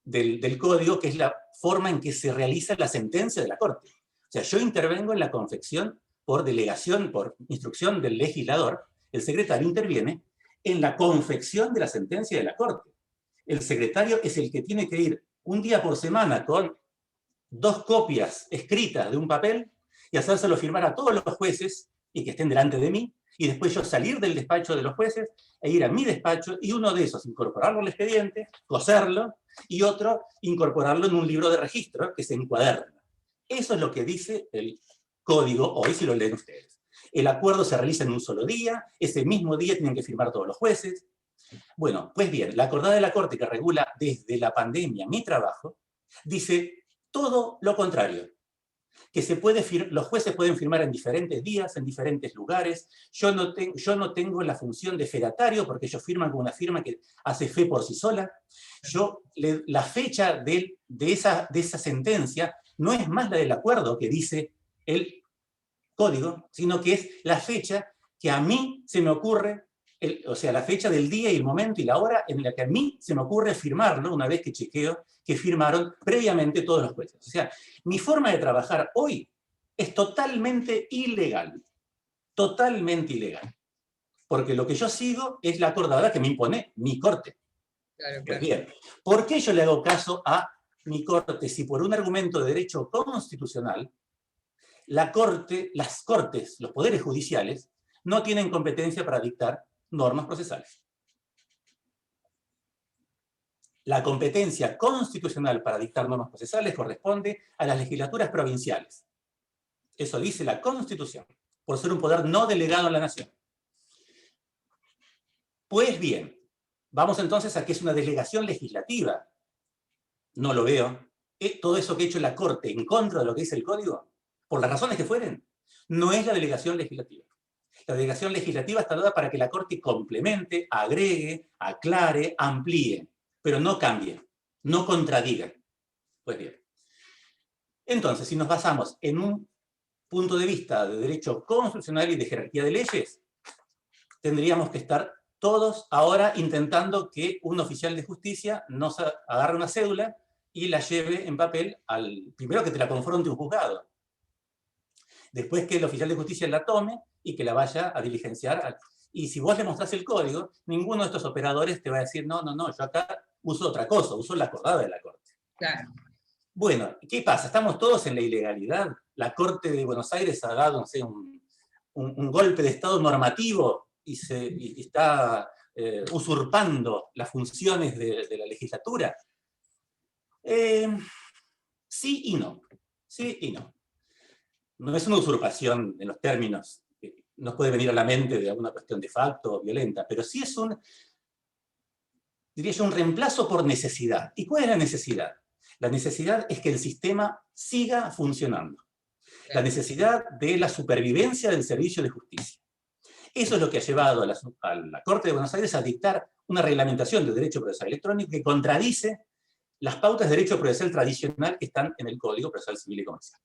del código, que es la forma en que se realiza la sentencia de la Corte. O sea, yo intervengo en la confección por delegación, por instrucción del legislador, el secretario interviene en la confección de la sentencia de la Corte. El secretario es el que tiene que ir un día por semana con 2 copias escritas de un papel y hacérselo firmar a todos los jueces y que estén delante de mí, y después yo salir del despacho de los jueces e ir a mi despacho, y uno de esos incorporarlo al expediente, coserlo, y otro incorporarlo en un libro de registro que se encuaderna. Eso es lo que dice el código hoy, si lo leen ustedes. El acuerdo se realiza en un solo día, ese mismo día tienen que firmar todos los jueces. Bueno, pues bien, la acordada de la Corte que regula desde la pandemia mi trabajo, dice todo lo contrario. Que los jueces pueden firmar en diferentes días, en diferentes lugares. Yo no tengo la función de fedatario porque ellos firman con una firma que hace fe por sí sola. La fecha de esa sentencia no es más la del acuerdo que dice el código, sino que es la fecha que a mí se me ocurre, o sea, la fecha del día y el momento y la hora en la que a mí se me ocurre firmarlo, una vez que chequeo que firmaron previamente todos los jueces. O sea, mi forma de trabajar hoy es totalmente ilegal. Totalmente ilegal. Porque lo que yo sigo es la acordada que me impone mi Corte. Claro, Pues claro. bien, ¿por qué yo le hago caso a mi Corte si por un argumento de derecho constitucional la Corte, las Cortes, los poderes judiciales, no tienen competencia para dictar normas procesales? La competencia constitucional para dictar normas procesales corresponde a las legislaturas provinciales. Eso dice la Constitución, por ser un poder no delegado a la nación. Pues bien, vamos entonces a qué es una delegación legislativa. No lo veo. Todo eso que ha hecho la Corte en contra de lo que dice el Código, por las razones que fueren, no es la delegación legislativa. La delegación legislativa está dada para que la Corte complemente, agregue, aclare, amplíe, pero no cambie, no contradiga. Pues bien. Entonces, si nos basamos en un punto de vista de derecho constitucional y de jerarquía de leyes, tendríamos que estar todos ahora intentando que un oficial de justicia nos agarre una cédula y la lleve en papel primero que te la confronte un juzgado. Después que el oficial de justicia la tome y que la vaya a diligenciar. Y si vos le mostrás el código, ninguno de estos operadores te va a decir, no, yo acá uso otra cosa, uso la acordada de la Corte. Claro. Bueno, ¿qué pasa? ¿Estamos todos en la ilegalidad? ¿La Corte de Buenos Aires ha dado, no sé, un golpe de Estado normativo y está usurpando las funciones de la legislatura? Sí y no. Sí y no. No es una usurpación en los términos, no puede venir a la mente de alguna cuestión de facto o violenta, pero sí es diría yo, un reemplazo por necesidad. ¿Y cuál es la necesidad? La necesidad es que el sistema siga funcionando. La necesidad de la supervivencia del servicio de justicia. Eso es lo que ha llevado a la Corte de Buenos Aires a dictar una reglamentación del derecho procesal electrónico que contradice las pautas de derecho procesal tradicional que están en el Código Procesal Civil y Comercial.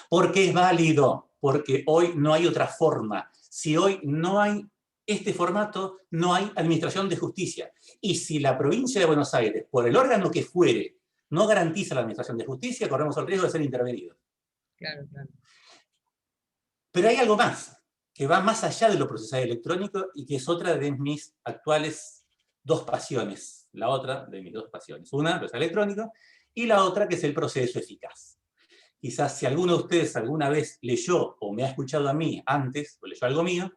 ¿Por qué es válido? Porque hoy no hay otra forma. Si hoy no hay este formato, no hay administración de justicia. Y si la provincia de Buenos Aires, por el órgano que fuere, no garantiza la administración de justicia, corremos el riesgo de ser intervenidos. Claro, claro. Pero hay algo más, que va más allá de lo procesal electrónico y que es otra de mis actuales dos pasiones. La otra de mis dos pasiones. Una, el procesal electrónico, y la otra, que es el proceso eficaz. Quizás si alguno de ustedes alguna vez leyó o me ha escuchado a mí antes, o leyó algo mío,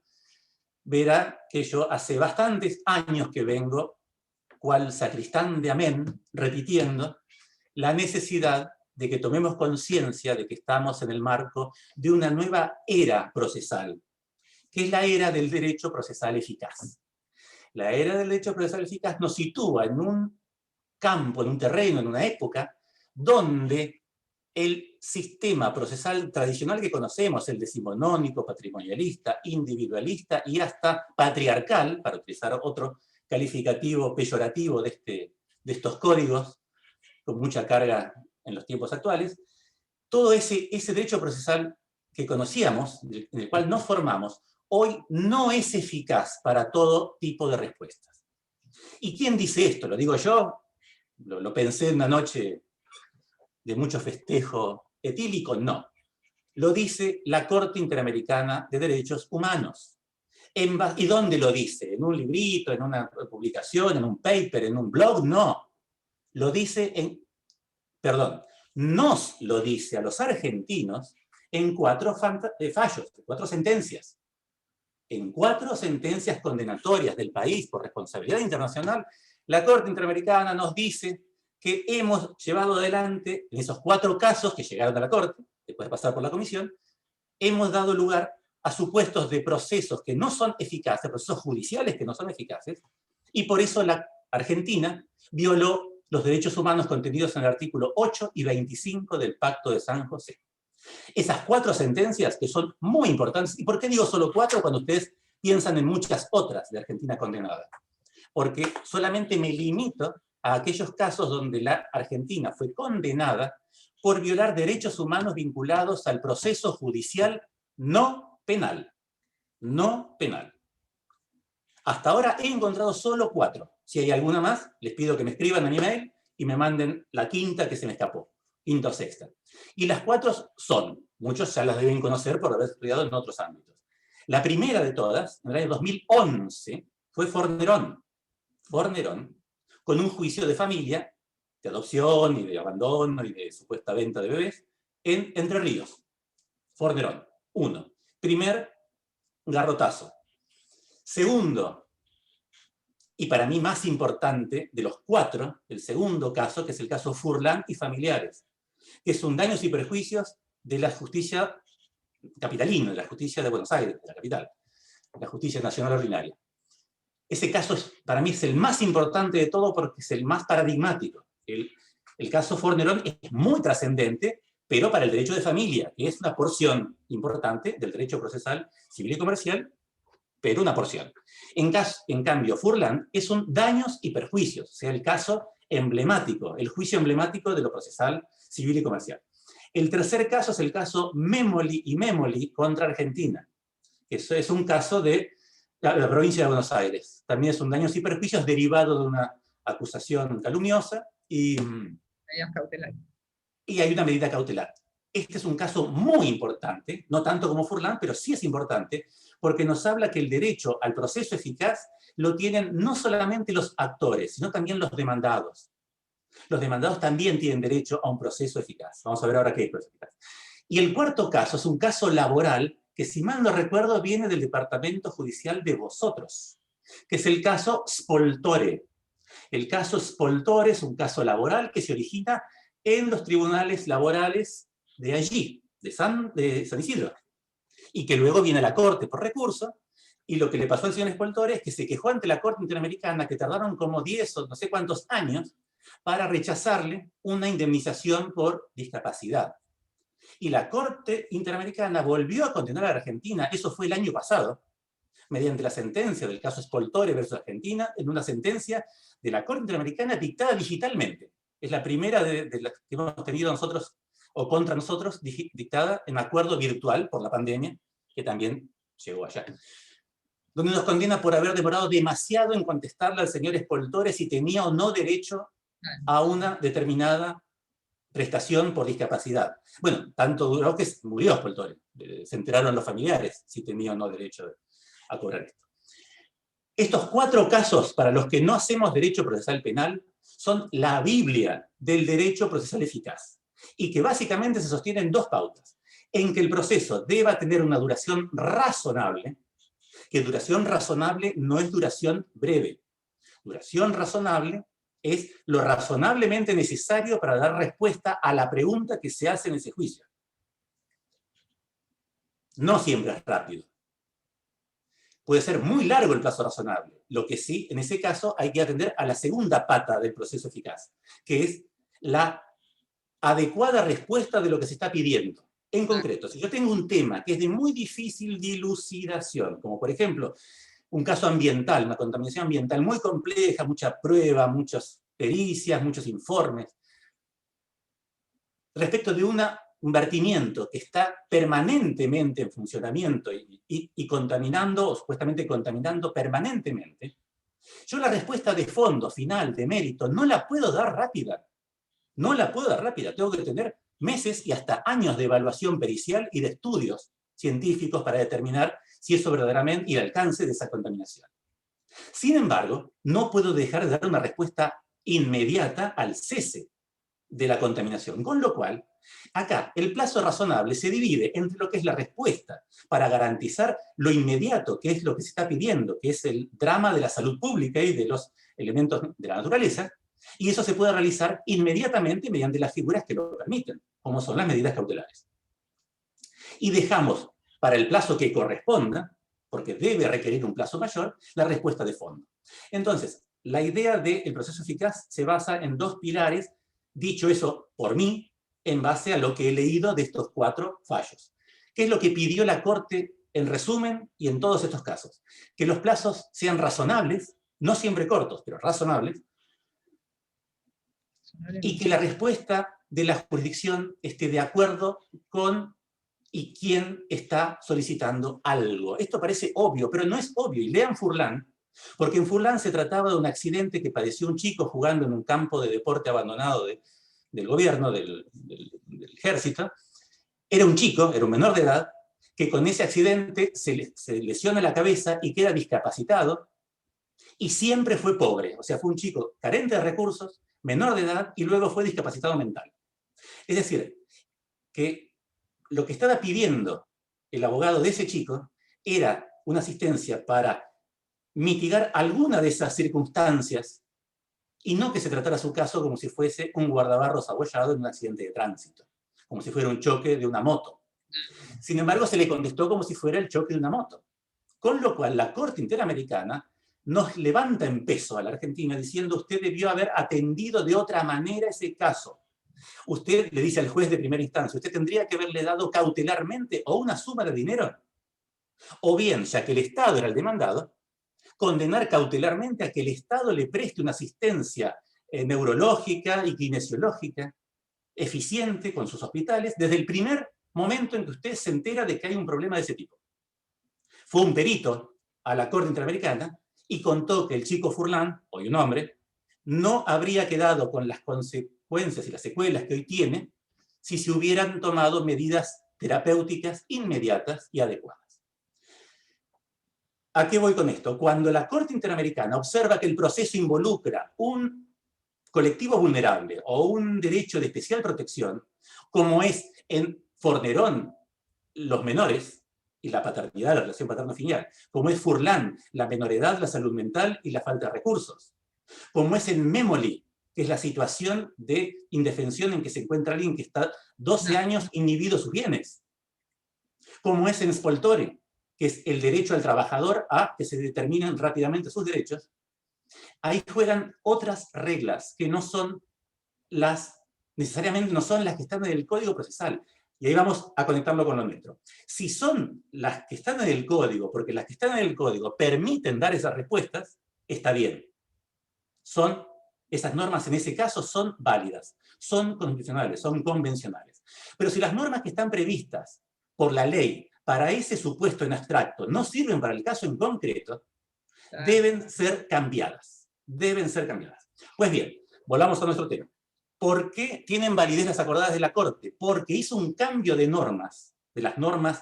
verá que yo hace bastantes años que vengo, cual sacristán de amén, repitiendo la necesidad de que tomemos conciencia de que estamos en el marco de una nueva era procesal, que es la era del derecho procesal eficaz. La era del derecho procesal eficaz nos sitúa en un campo, en un terreno, en una época, donde el sistema procesal tradicional que conocemos, el decimonónico, patrimonialista, individualista y hasta patriarcal, para utilizar otro calificativo peyorativo de estos códigos con mucha carga en los tiempos actuales, todo ese derecho procesal que conocíamos, en el cual nos formamos, hoy no es eficaz para todo tipo de respuestas. ¿Y quién dice esto? ¿Lo digo yo? ¿Lo pensé en una noche de mucho festejo etílico? No. Lo dice la Corte Interamericana de Derechos Humanos. ¿Y dónde lo dice? ¿En un librito, en una publicación, en un paper, en un blog? No. Lo dice nos lo dice a los argentinos en 4 fallos, 4 sentencias. En 4 sentencias condenatorias del país por responsabilidad internacional, la Corte Interamericana nos dice que hemos llevado adelante, en esos 4 casos que llegaron a la Corte, después de pasar por la Comisión, hemos dado lugar a supuestos de procesos que no son eficaces, procesos judiciales que no son eficaces, y por eso la Argentina violó los derechos humanos contenidos en el artículo 8 y 25 del Pacto de San José. Esas 4 sentencias que son muy importantes, ¿y por qué digo solo 4 cuando ustedes piensan en muchas otras de Argentina condenada? Porque solamente me limito a aquellos casos donde la Argentina fue condenada por violar derechos humanos vinculados al proceso judicial no penal. No penal. Hasta ahora he encontrado solo 4. Si hay alguna más, les pido que me escriban a mi mail y me manden la quinta que se me escapó, quinta o sexta. Y las 4 son, muchos ya las deben conocer por haber estudiado en otros ámbitos. La primera de todas, en el año 2011, fue Fornerón, con un juicio de familia, de adopción y de abandono y de supuesta venta de bebés, en Entre Ríos. Fornerón, 1. Primer garrotazo. Segundo, y para mí más importante, de los 4, el segundo caso, que es el caso Furlan y familiares, que son daños y perjuicios de la justicia capitalina, de la justicia de Buenos Aires, de la capital, la justicia nacional ordinaria. Ese caso para mí es el más importante de todo porque es el más paradigmático. El caso Fornerón es muy trascendente, pero para el derecho de familia, que es una porción importante del derecho procesal civil y comercial, pero una porción. En cambio, Furlan es un daños y perjuicios, o sea, el caso emblemático, el juicio emblemático de lo procesal civil y comercial. El tercer caso es el caso Memoli contra Argentina. Eso es un caso de la provincia de Buenos Aires. También es un daños y perjuicios derivado de una acusación calumniosa y hay una medida cautelar. Este es un caso muy importante, no tanto como Furlan, pero sí es importante, porque nos habla que el derecho al proceso eficaz lo tienen no solamente los actores, sino también los demandados. Los demandados también tienen derecho a un proceso eficaz. Vamos a ver ahora qué es proceso eficaz. Y el cuarto caso es un caso laboral que, si mal no recuerdo, viene del Departamento Judicial de vosotros, que es el caso Spoltore. El caso Spoltore es un caso laboral que se origina en los tribunales laborales de allí, de San Isidro, y que luego viene a la Corte por recurso, y lo que le pasó al señor Spoltore es que se quejó ante la Corte Interamericana, que tardaron como 10 o no sé cuántos años para rechazarle una indemnización por discapacidad. Y la Corte Interamericana volvió a condenar a Argentina, eso fue el año pasado, mediante la sentencia del caso Spoltore versus Argentina, en una sentencia de la Corte Interamericana dictada digitalmente. Es la primera de las que hemos tenido nosotros, o contra nosotros, dictada en acuerdo virtual por la pandemia, que también llegó allá. Donde nos condena por haber demorado demasiado en contestarle al señor Spoltore si tenía o no derecho a una determinada prestación por discapacidad. Bueno, tanto duró que murió Spoltore. Se enteraron los familiares si tenía o no derecho a cobrar esto. Estos 4 casos para los que no hacemos derecho procesal penal son la Biblia del derecho procesal eficaz, y que básicamente se sostienen en 2 pautas: en que el proceso deba tener una duración razonable, que duración razonable no es duración breve. Duración razonable es lo razonablemente necesario para dar respuesta a la pregunta que se hace en ese juicio. No siempre es rápido. Puede ser muy largo el plazo razonable. Lo que sí, en ese caso, hay que atender a la segunda pata del proceso eficaz, que es la adecuada respuesta de lo que se está pidiendo. En concreto, si yo tengo un tema que es de muy difícil dilucidación, como por ejemplo un caso ambiental, una contaminación ambiental muy compleja, mucha prueba, muchas pericias, muchos informes, respecto de un vertimiento que está permanentemente en funcionamiento y contaminando, o supuestamente contaminando permanentemente, yo la respuesta de fondo, final, de mérito, no la puedo dar rápida. No la puedo dar rápida. Tengo que tener meses y hasta años de evaluación pericial y de estudios científicos para determinar si eso verdaderamente y el alcance de esa contaminación. Sin embargo, no puedo dejar de dar una respuesta inmediata al cese de la contaminación, con lo cual, acá el plazo razonable se divide entre lo que es la respuesta para garantizar lo inmediato, que es lo que se está pidiendo, que es el drama de la salud pública y de los elementos de la naturaleza, y eso se puede realizar inmediatamente mediante las figuras que lo permiten, como son las medidas cautelares. Y dejamos para el plazo que corresponda, porque debe requerir un plazo mayor, la respuesta de fondo. Entonces, la idea del proceso eficaz se basa en 2 pilares, dicho eso por mí, en base a lo que he leído de estos 4 fallos. ¿Qué es lo que pidió la Corte en resumen y en todos estos casos? Que los plazos sean razonables, no siempre cortos, pero razonables, y que la respuesta de la jurisdicción esté de acuerdo con y quién está solicitando algo. Esto parece obvio, pero no es obvio. Y lean Furlan, porque en Furlan se trataba de un accidente que padeció un chico jugando en un campo de deporte abandonado del gobierno, del ejército. Era un chico, era un menor de edad, que con ese accidente se lesiona la cabeza y queda discapacitado, y siempre fue pobre. O sea, fue un chico carente de recursos, menor de edad, y luego fue discapacitado mental. Es decir, que lo que estaba pidiendo el abogado de ese chico era una asistencia para mitigar alguna de esas circunstancias y no que se tratara su caso como si fuese un guardabarros abollado en un accidente de tránsito, como si fuera un choque de una moto. Sin embargo, se le contestó como si fuera el choque de una moto. Con lo cual, la Corte Interamericana nos levanta en peso a la Argentina diciendo: usted debió haber atendido de otra manera ese caso. Usted le dice al juez de primera instancia: usted tendría que haberle dado cautelarmente o una suma de dinero, o bien, ya que el Estado era el demandado, condenar cautelarmente a que el Estado le preste una asistencia neurológica y kinesiológica eficiente con sus hospitales desde el primer momento en que usted se entera de que hay un problema de ese tipo. Fue un perito a la Corte Interamericana y contó que el chico Furlan, hoy un hombre, no habría quedado con las consecuencias y las secuelas que hoy tiene si se hubieran tomado medidas terapéuticas inmediatas y adecuadas. ¿A qué voy con esto? Cuando la Corte Interamericana observa que el proceso involucra un colectivo vulnerable o un derecho de especial protección, como es en Fornerón los menores y la paternidad, la relación paterno-filial, como es Furlan la menoredad, la salud mental y la falta de recursos, como es el memoli, que es la situación de indefensión en que se encuentra alguien que está 12 años inhibido sus bienes, como es en spoltore, que es el derecho al trabajador a que se determinen rápidamente sus derechos. Ahí juegan otras reglas que no son necesariamente no son las que están en el Código Procesal. Y ahí vamos a conectarlo con lo nuestro. Si son las que están en el código, porque las que están en el código permiten dar esas respuestas, está bien. Esas normas en ese caso son válidas, son constitucionales, son convencionales. Pero si las normas que están previstas por la ley para ese supuesto en abstracto no sirven para el caso en concreto, deben ser cambiadas. Deben ser cambiadas. Pues bien, volvamos a nuestro tema. ¿Por qué tienen validez las acordadas de la Corte? Porque hizo un cambio de normas, de las normas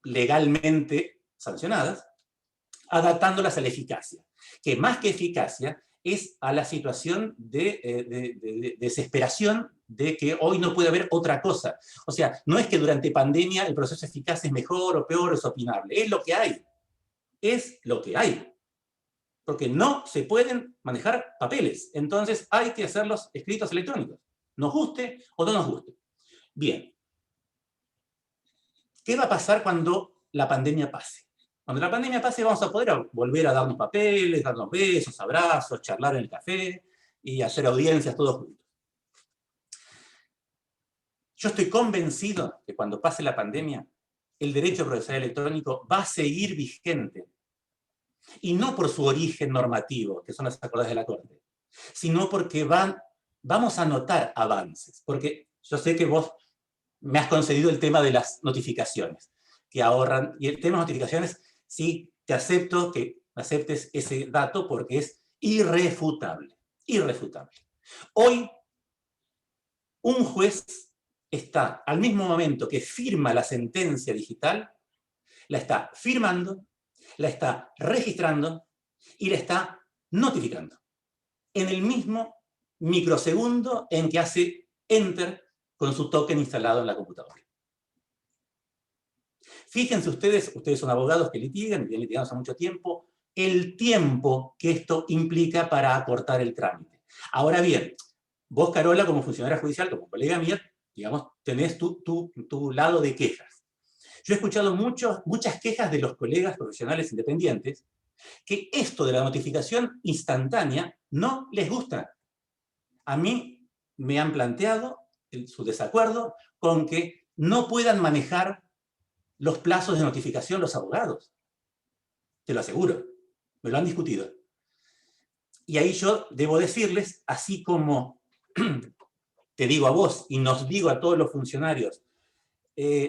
legalmente sancionadas, adaptándolas a la eficacia, que más que eficacia es a la situación de desesperación de que hoy no puede haber otra cosa. O sea, no es que durante pandemia el proceso eficaz es mejor o peor, es opinable, es lo que hay. Es lo que hay. Porque no se pueden manejar papeles. Entonces hay que hacer los escritos electrónicos. Nos guste o no nos guste. Bien. ¿Qué va a pasar cuando la pandemia pase? Cuando la pandemia pase vamos a poder volver a darnos papeles, darnos besos, abrazos, charlar en el café y hacer audiencias todos juntos. Yo estoy convencido que cuando pase la pandemia, el derecho procesal electrónico va a seguir vigente. Y no por su origen normativo, que son las acordadas de la Corte, sino porque vamos a notar avances. Porque yo sé que vos me has concedido el tema de las notificaciones, que ahorran, y el tema de las notificaciones, sí, te acepto que aceptes ese dato porque es irrefutable, irrefutable. Hoy, un juez está, al mismo momento que firma la sentencia digital, la está firmando, la está registrando y la está notificando en el mismo microsegundo en que hace enter con su token instalado en la computadora. Fíjense ustedes son abogados que litigan, y vienen litigando hace mucho tiempo, el tiempo que esto implica para acortar el trámite. Ahora bien, vos, Carola, como funcionaria judicial, como colega mía, digamos, tenés tu lado de quejas. Yo he escuchado muchas quejas de los colegas profesionales independientes que esto de la notificación instantánea no les gusta. A mí me han planteado su desacuerdo con que no puedan manejar los plazos de notificación los abogados. Te lo aseguro, me lo han discutido. Y ahí yo debo decirles, así como te digo a vos y nos digo a todos los funcionarios,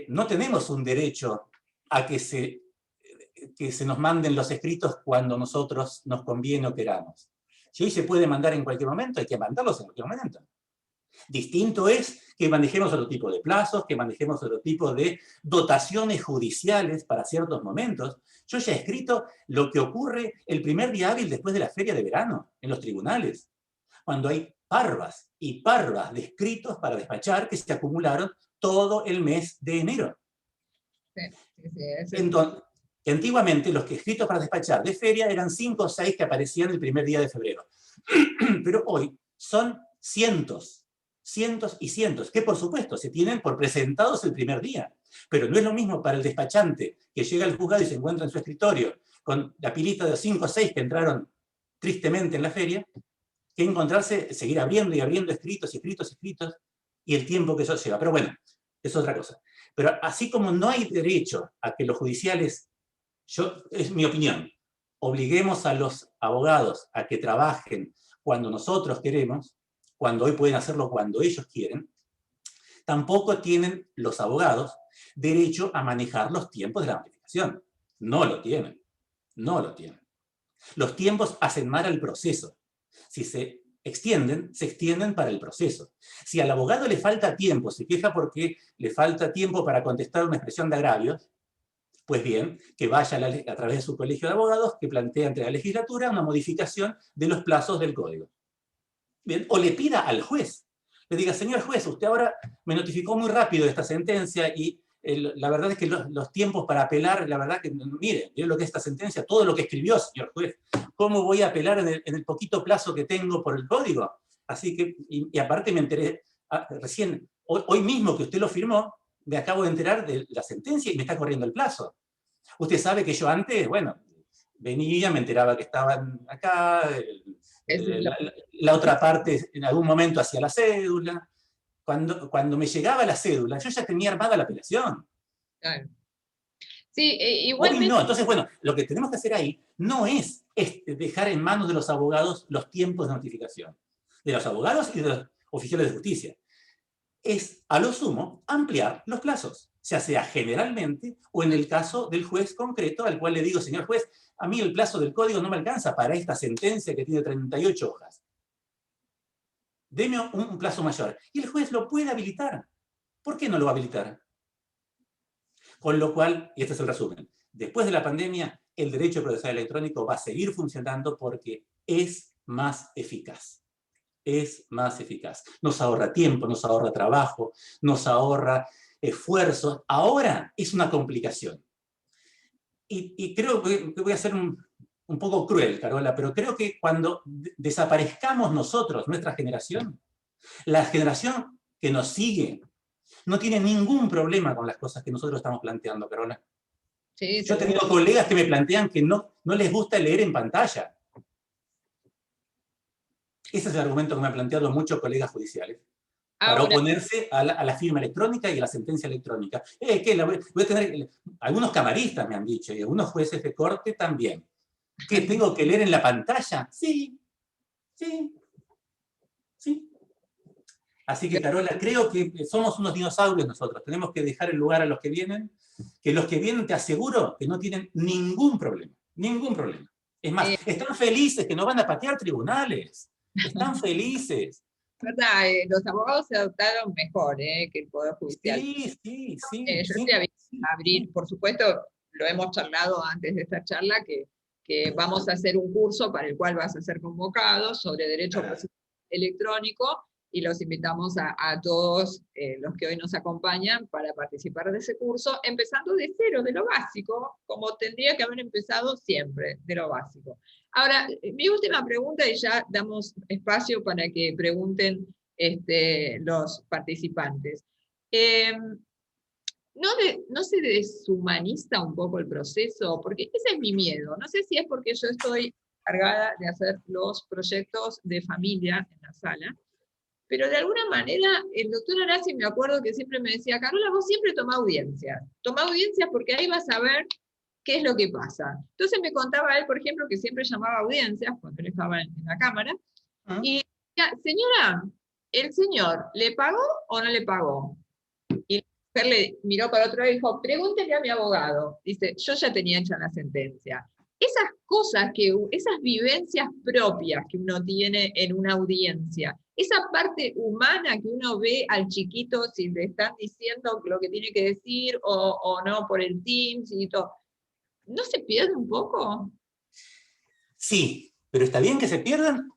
no tenemos un derecho a que se nos manden los escritos cuando nosotros nos conviene o queramos. Si hoy se puede mandar en cualquier momento, hay que mandarlos en cualquier momento. Distinto es que manejemos otro tipo de plazos, que manejemos otro tipo de dotaciones judiciales para ciertos momentos. Yo ya he escrito lo que ocurre el primer día hábil después de la feria de verano, en los tribunales, cuando hay parvas y parvas de escritos para despachar que se acumularon todo el mes de enero. Entonces, antiguamente los escritos para despachar de feria eran 5 o 6 que aparecían el primer día de febrero. Pero hoy son cientos y cientos, que por supuesto se tienen por presentados el primer día. Pero no es lo mismo para el despachante que llega al juzgado y se encuentra en su escritorio con la pilita de 5 o 6 que entraron tristemente en la feria, que encontrarse, seguir abriendo y abriendo escritos, y el tiempo que eso lleva. Pero bueno, es otra cosa. Pero así como no hay derecho a que los judiciales, es mi opinión, obliguemos a los abogados a que trabajen cuando nosotros queremos, cuando hoy pueden hacerlo cuando ellos quieren, tampoco tienen los abogados derecho a manejar los tiempos de la notificación. No lo tienen. No lo tienen. Los tiempos hacen mal al proceso. Si se extienden para el proceso. Si al abogado le falta tiempo, se queja porque le falta tiempo para contestar una expresión de agravios, pues bien, que vaya a través de su colegio de abogados que plantea ante la legislatura una modificación de los plazos del código. Bien, o le pida al juez, le diga, señor juez, usted ahora me notificó muy rápido esta sentencia y la verdad es que los tiempos para apelar, la verdad que, mire lo que es esta sentencia, todo lo que escribió, señor juez, ¿cómo voy a apelar en el poquito plazo que tengo por el código? Así que, y aparte me enteré, recién, hoy mismo que usted lo firmó, me acabo de enterar de la sentencia y me está corriendo el plazo. Usted sabe que yo antes, bueno, venía, me enteraba que estaban acá, la otra parte en algún momento hacía la cédula. Cuando me llegaba la cédula, yo ya tenía armada la apelación. Claro. Sí, Hoy igualmente. no. Entonces, bueno, lo que tenemos que hacer ahí no es dejar en manos de los abogados los tiempos de notificación, de los abogados y de los oficiales de justicia. Es, a lo sumo, ampliar los plazos, ya sea generalmente o en el caso del juez concreto al cual le digo, señor juez, a mí el plazo del código no me alcanza para esta sentencia que tiene 38 hojas. Deme un plazo mayor. Y el juez lo puede habilitar. ¿Por qué no lo va a habilitar? Con lo cual, y este es el resumen, después de la pandemia, el derecho procesal electrónico va a seguir funcionando porque es más eficaz. Es más eficaz. Nos ahorra tiempo, nos ahorra trabajo, nos ahorra esfuerzo. Ahora es una complicación. Y creo que voy a ser un poco cruel, Carola, pero creo que cuando desaparezcamos nosotros, nuestra generación, la generación que nos sigue no tiene ningún problema con las cosas que nosotros estamos planteando, Carola. Sí, Yo he seguro. tenido colegas que me plantean que no les gusta leer en pantalla. Ese es el argumento que me han planteado muchos colegas judiciales para Ahora, oponerse a la firma electrónica y a la sentencia electrónica. Voy a tener, algunos camaristas me han dicho, y algunos jueces de corte también. ¿Qué, tengo que leer en la pantalla? Sí, sí, sí. Así que, Carola, creo que somos unos dinosaurios nosotros. Tenemos que dejar el lugar a los que vienen, que los que vienen, te aseguro, que no tienen ningún problema. Ningún problema. Es más, eh, están felices, que no van a patear tribunales. Están felices. verdad, los abogados se adoptaron mejor que el Poder Judicial. Sí, sí, sí, Yo sí, estoy sí, a abrir, sí. por supuesto, lo hemos charlado antes de esta charla, que vamos a hacer un curso para el cual vas a ser convocado sobre derecho procesal electrónico, y los invitamos a todos los que hoy nos acompañan para participar de ese curso, empezando de cero, de lo básico, como tendría que haber empezado siempre, de lo básico. Ahora, mi última pregunta, y ya damos espacio para que pregunten los participantes. ¿No se deshumaniza un poco el proceso? Porque ese es mi miedo. No sé si es porque yo estoy encargada de hacer los proyectos de familia en la sala, pero de alguna manera el doctor Arasi, me acuerdo que siempre me decía, Carola, vos siempre toma audiencias. Toma audiencias porque ahí vas a ver qué es lo que pasa. Entonces me contaba él, por ejemplo, que siempre llamaba audiencias cuando él estaba en la cámara, ¿Mm? y decía, señora, ¿el señor le pagó o no le pagó? Y la mujer le miró para otro lado y dijo, pregúntele a mi abogado. Dice, yo ya tenía hecha la sentencia. Esas cosas, esas vivencias propias que uno tiene en una audiencia, esa parte humana que uno ve al chiquito si le están diciendo lo que tiene que decir o no por el Teams y todo, ¿no se pierde un poco? Sí, pero ¿está bien que se pierdan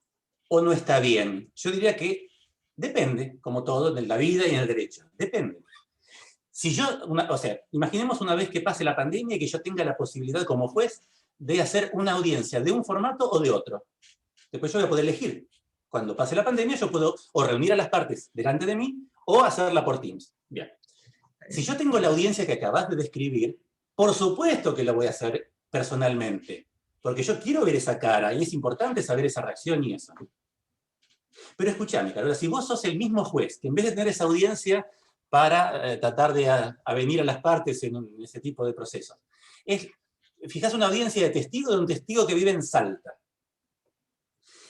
o no está bien? Yo diría que depende, como todo, en la vida y en el derecho. Depende. Si yo, o sea, imaginemos una vez que pase la pandemia y que yo tenga la posibilidad como juez de hacer una audiencia de un formato o de otro. Después yo voy a poder elegir. Cuando pase la pandemia yo puedo o reunir a las partes delante de mí o hacerla por Teams. Bien. Si yo tengo la audiencia que acabas de describir, por supuesto que lo voy a hacer personalmente, porque yo quiero ver esa cara y es importante saber esa reacción y eso. Pero escúchame, Carola, si vos sos el mismo juez, que en vez de tener esa audiencia para tratar de avenir a las partes en ese tipo de procesos, fijás una audiencia de testigo de un testigo que vive en Salta.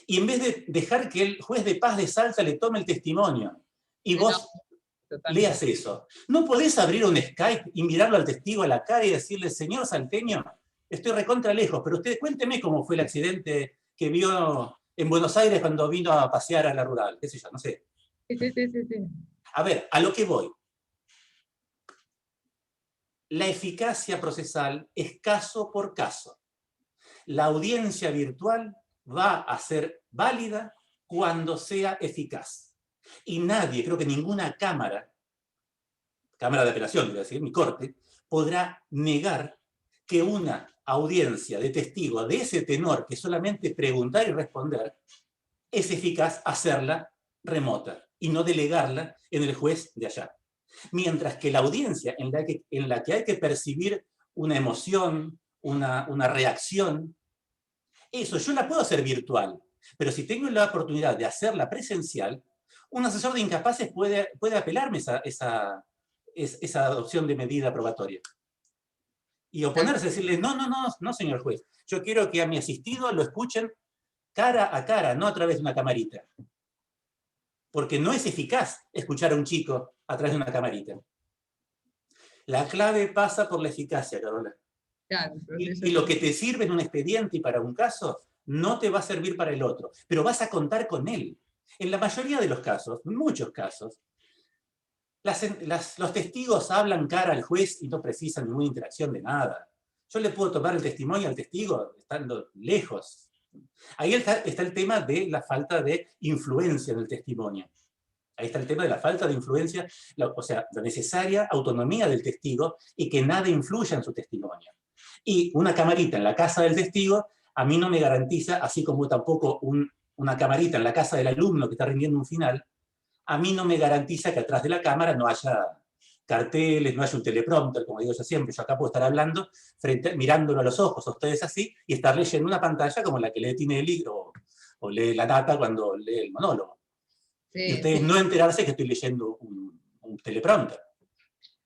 Y en vez de dejar que el juez de paz de Salta le tome el testimonio, y No, vos totalmente. leas eso, ¿no podés abrir un Skype y mirarlo al testigo a la cara y decirle, señor salteño, estoy recontra lejos, pero usted cuénteme cómo fue el accidente que vio en Buenos Aires cuando vino a pasear a la rural, qué sé yo, no sé. Sí, sí, sí, sí, sí. A ver, a lo que voy. La eficacia procesal es caso por caso. La audiencia virtual va a ser válida cuando sea eficaz. Y nadie, creo que ninguna cámara de apelación, quiero decir, mi corte, podrá negar que una audiencia de testigo de ese tenor que solamente preguntar y responder, es eficaz hacerla remota y no delegarla en el juez de allá. Mientras que la audiencia en la que hay que percibir una emoción, una reacción, eso yo la puedo hacer virtual, pero si tengo la oportunidad de hacerla presencial, un asesor de incapaces puede apelarme esa adopción de medida probatoria. Y oponerse, decirle, no, señor juez, yo quiero que a mi asistido lo escuchen cara a cara, no a través de una camarita. Porque no es eficaz escuchar a un chico a través de una camarita. La clave pasa por la eficacia, Carola. Claro, y lo que te sirve en un expediente y para un caso, no te va a servir para el otro, pero vas a contar con él. En la mayoría de los casos, en muchos casos, los testigos hablan cara al juez y no precisan ninguna interacción de nada. Yo le puedo tomar el testimonio al testigo estando lejos. Ahí está el tema de la falta de influencia en el testimonio. Ahí está el tema de la falta de influencia, o sea, la necesaria autonomía del testigo y que nada influya en su testimonio. Y una camarita en la casa del testigo a mí no me garantiza, así como tampoco una camarita en la casa del alumno que está rindiendo un final, a mí no me garantiza que atrás de la cámara no haya carteles, no haya un teleprompter, como digo yo siempre. Yo acá puedo estar hablando, mirándolo a los ojos a ustedes así, y estar leyendo una pantalla como la que lee Tinelli o lee la Nata cuando lee el monólogo. Sí, y ustedes sí. No enterarse que estoy leyendo un teleprompter.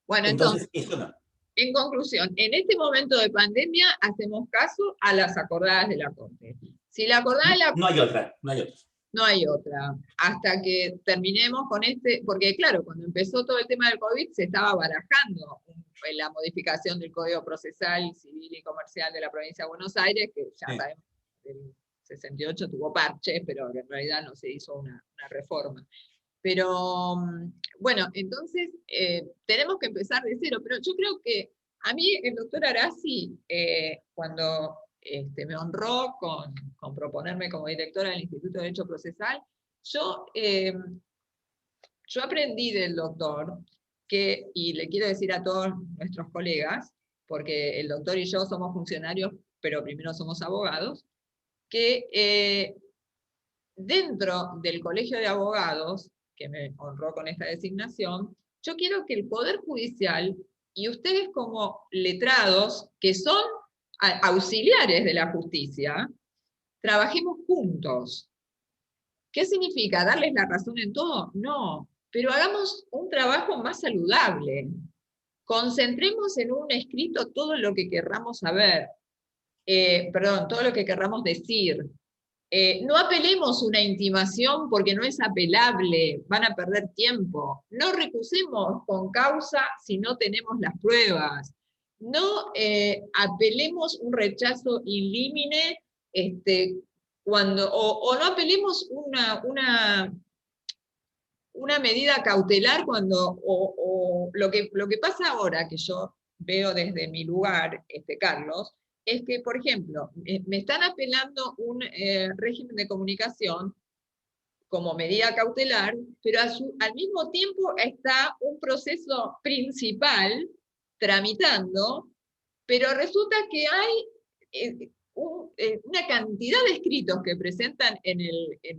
Bueno, entonces eso no. En conclusión, en este momento de pandemia hacemos caso a las acordadas de la Corte. Si la acordada de la Corte... No hay otra, no hay otra. No hay otra. Hasta que terminemos con porque claro, cuando empezó todo el tema del COVID se estaba barajando la modificación del Código Procesal Civil y Comercial de la Provincia de Buenos Aires, que ya sabemos que en el 68 tuvo parches, pero en realidad no se hizo una reforma. Pero, bueno, entonces tenemos que empezar de cero, pero yo creo que a mí el doctor Arasi, cuando me honró con proponerme como directora del Instituto de Derecho Procesal, yo aprendí del doctor, y le quiero decir a todos nuestros colegas, porque el doctor y yo somos funcionarios, pero primero somos abogados, que dentro del Colegio de Abogados, que me honró con esta designación, yo quiero que el Poder Judicial y ustedes como letrados, que son auxiliares de la justicia, trabajemos juntos. ¿Qué significa? ¿Darles la razón en todo? No, pero hagamos un trabajo más saludable. Concentremos en un escrito todo lo que querramos saber, todo lo que querramos decir. No apelemos una intimación porque no es apelable, van a perder tiempo. No recusemos con causa si no tenemos las pruebas. No apelemos un rechazo in limine, o no apelemos una medida cautelar cuando, lo que pasa ahora, que yo veo desde mi lugar, Carlos, es que, por ejemplo, me están apelando un régimen de comunicación como medida cautelar, pero al mismo tiempo está un proceso principal tramitando, pero resulta que hay una cantidad de escritos que presentan en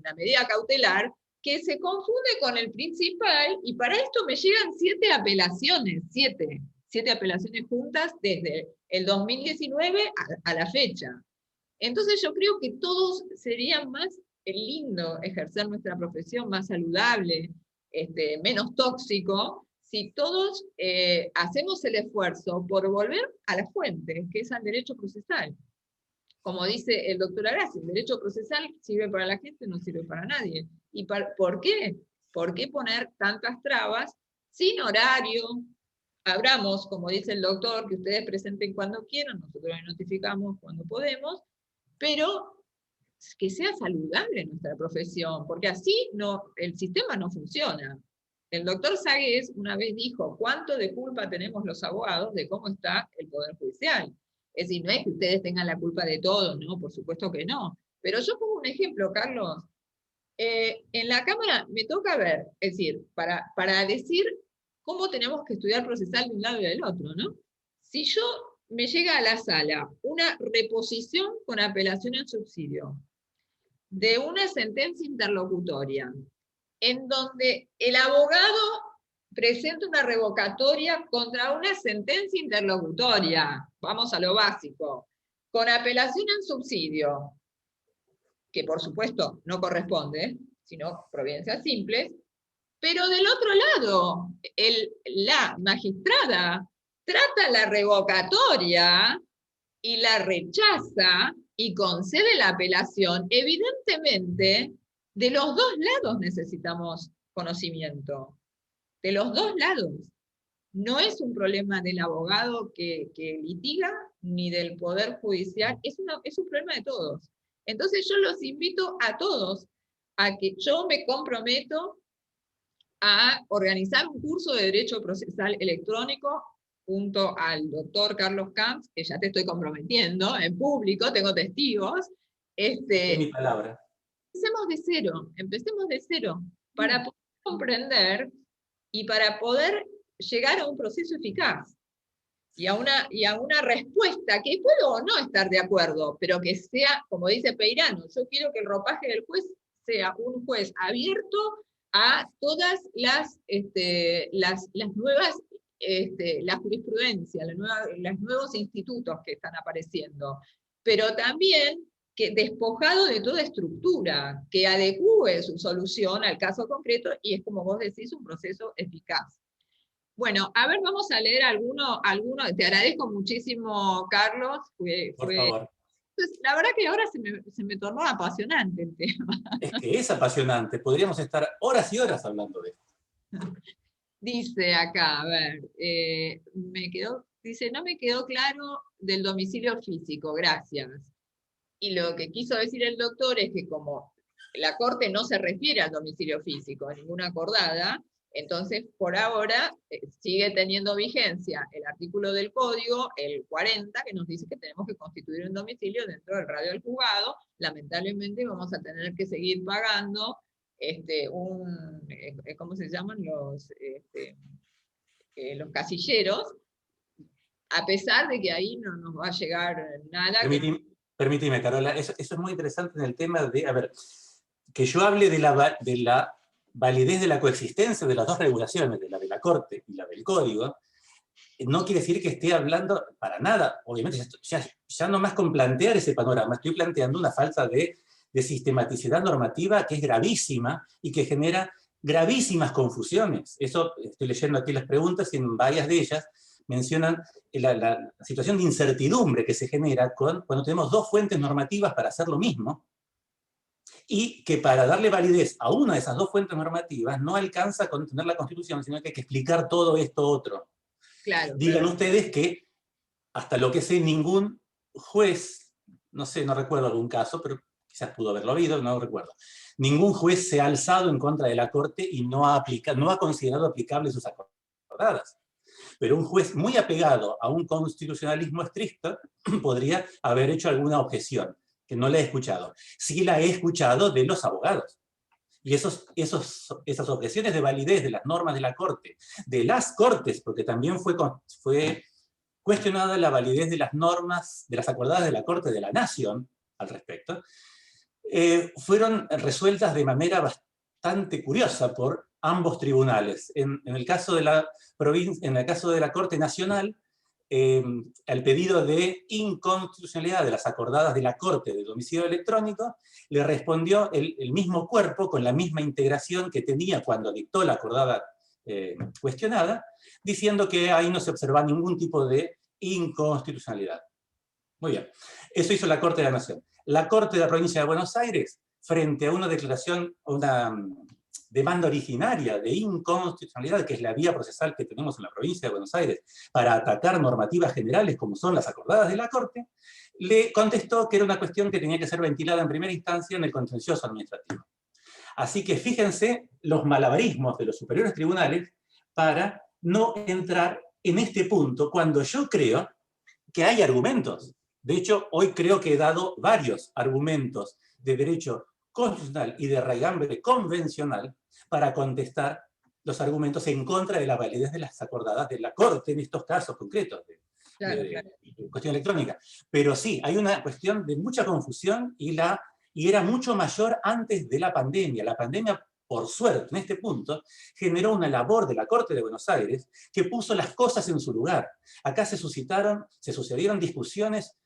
la medida cautelar que se confunde con el principal, y para esto me llegan 7 apelaciones, 7 apelaciones juntas desde el 2019 a la fecha. Entonces yo creo que todos serían más lindo ejercer nuestra profesión, más saludable, menos tóxico, si todos hacemos el esfuerzo por volver a la fuente, que es al derecho procesal. Como dice el doctor Arasi, el derecho procesal sirve para la gente, no sirve para nadie. ¿Y por qué? ¿Por qué poner tantas trabas sin horario? Abramos, como dice el doctor, que ustedes presenten cuando quieran, nosotros les notificamos cuando podemos, pero que sea saludable nuestra profesión, porque así el sistema no funciona. El doctor Sagués una vez dijo, ¿cuánto de culpa tenemos los abogados de cómo está el Poder Judicial? Es decir, no es que ustedes tengan la culpa de todo, no, por supuesto que no. Pero yo pongo un ejemplo, Carlos. En la Cámara me toca ver, es decir, para decir cómo tenemos que estudiar procesal de un lado y del otro, ¿no? Si yo me llega a la sala una reposición con apelación en subsidio de una sentencia interlocutoria, en donde el abogado presenta una revocatoria contra una sentencia interlocutoria, vamos a lo básico, con apelación en subsidio, que por supuesto no corresponde, sino providencias simples, pero del otro lado, la magistrada trata la revocatoria y la rechaza y concede la apelación. Evidentemente, de los dos lados necesitamos conocimiento. De los dos lados. No es un problema del abogado que litiga, ni del Poder Judicial, es un problema de todos. Entonces yo los invito a todos a que yo me comprometo a organizar un curso de Derecho Procesal Electrónico junto al doctor Carlos Camps, que ya te estoy comprometiendo en público, tengo testigos. Es mi palabra. Empecemos de cero, para poder comprender y para poder llegar a un proceso eficaz y a una respuesta que puedo o no estar de acuerdo, pero que sea, como dice Peirano, yo quiero que el ropaje del juez sea un juez abierto a todas las nuevas, la jurisprudencia, los nuevos institutos que están apareciendo, pero también que despojado de toda estructura, que adecúe su solución al caso concreto, y es, como vos decís, un proceso eficaz. Bueno, a ver, vamos a leer alguno. Te agradezco muchísimo, Carlos. Por favor. Entonces, la verdad que ahora se me tornó apasionante el tema. Es que es apasionante, podríamos estar horas y horas hablando de esto. Dice acá, a ver, dice, no me quedó claro del domicilio físico, gracias. Y lo que quiso decir el doctor es que como la Corte no se refiere al domicilio físico, a ninguna acordada, entonces por ahora sigue teniendo vigencia el artículo del Código, el 40, que nos dice que tenemos que constituir un domicilio dentro del radio del juzgado. Lamentablemente vamos a tener que seguir pagando ¿cómo se llaman? Los casilleros, a pesar de que ahí no nos va a llegar nada. Permíteme, Carola, eso es muy interesante en el tema de, a ver, que yo hable de la validez de la coexistencia de las dos regulaciones, de la Corte y la del Código, no quiere decir que esté hablando para nada. Obviamente, ya no más con plantear ese panorama, estoy planteando una falta de sistematicidad normativa que es gravísima y que genera gravísimas confusiones. Eso, estoy leyendo aquí las preguntas y en varias de ellas mencionan la situación de incertidumbre que se genera cuando tenemos dos fuentes normativas para hacer lo mismo, y que para darle validez a una de esas dos fuentes normativas no alcanza con tener la Constitución, sino que hay que explicar todo esto otro. Claro, Digan ustedes que, hasta lo que sé, ningún juez, no sé, no recuerdo algún caso, pero quizás pudo haberlo habido, no recuerdo, ningún juez se ha alzado en contra de la Corte y no ha considerado aplicables sus acordadas. Pero un juez muy apegado a un constitucionalismo estricto podría haber hecho alguna objeción, que no la he escuchado. Sí la he escuchado de los abogados. Y esas objeciones de validez de las normas de la Corte, de las Cortes, porque también fue cuestionada la validez de las normas, de las acordadas de la Corte de la Nación al respecto, fueron resueltas de manera bastante curiosa por ambos tribunales. En el caso de la Corte Nacional, al pedido de inconstitucionalidad de las acordadas de la Corte de domicilio electrónico, le respondió el mismo cuerpo con la misma integración que tenía cuando dictó la acordada cuestionada, diciendo que ahí no se observaba ningún tipo de inconstitucionalidad. Muy bien, eso hizo la Corte de la Nación. La Corte de la Provincia de Buenos Aires, frente a una declaración, una demanda originaria de inconstitucionalidad, que es la vía procesal que tenemos en la provincia de Buenos Aires para atacar normativas generales como son las acordadas de la Corte, le contestó que era una cuestión que tenía que ser ventilada en primera instancia en el contencioso administrativo. Así que fíjense los malabarismos de los superiores tribunales para no entrar en este punto cuando yo creo que hay argumentos. De hecho, hoy creo que he dado varios argumentos de derecho constitucional y de raigambre convencional para contestar los argumentos en contra de la validez de las acordadas de la Corte en estos casos concretos Claro, claro. cuestión electrónica. Pero sí, hay una cuestión de mucha confusión y era mucho mayor antes de la pandemia. La pandemia, por suerte, en este punto, generó una labor de la Corte de Buenos Aires que puso las cosas en su lugar. Acá se sucedieron discusiones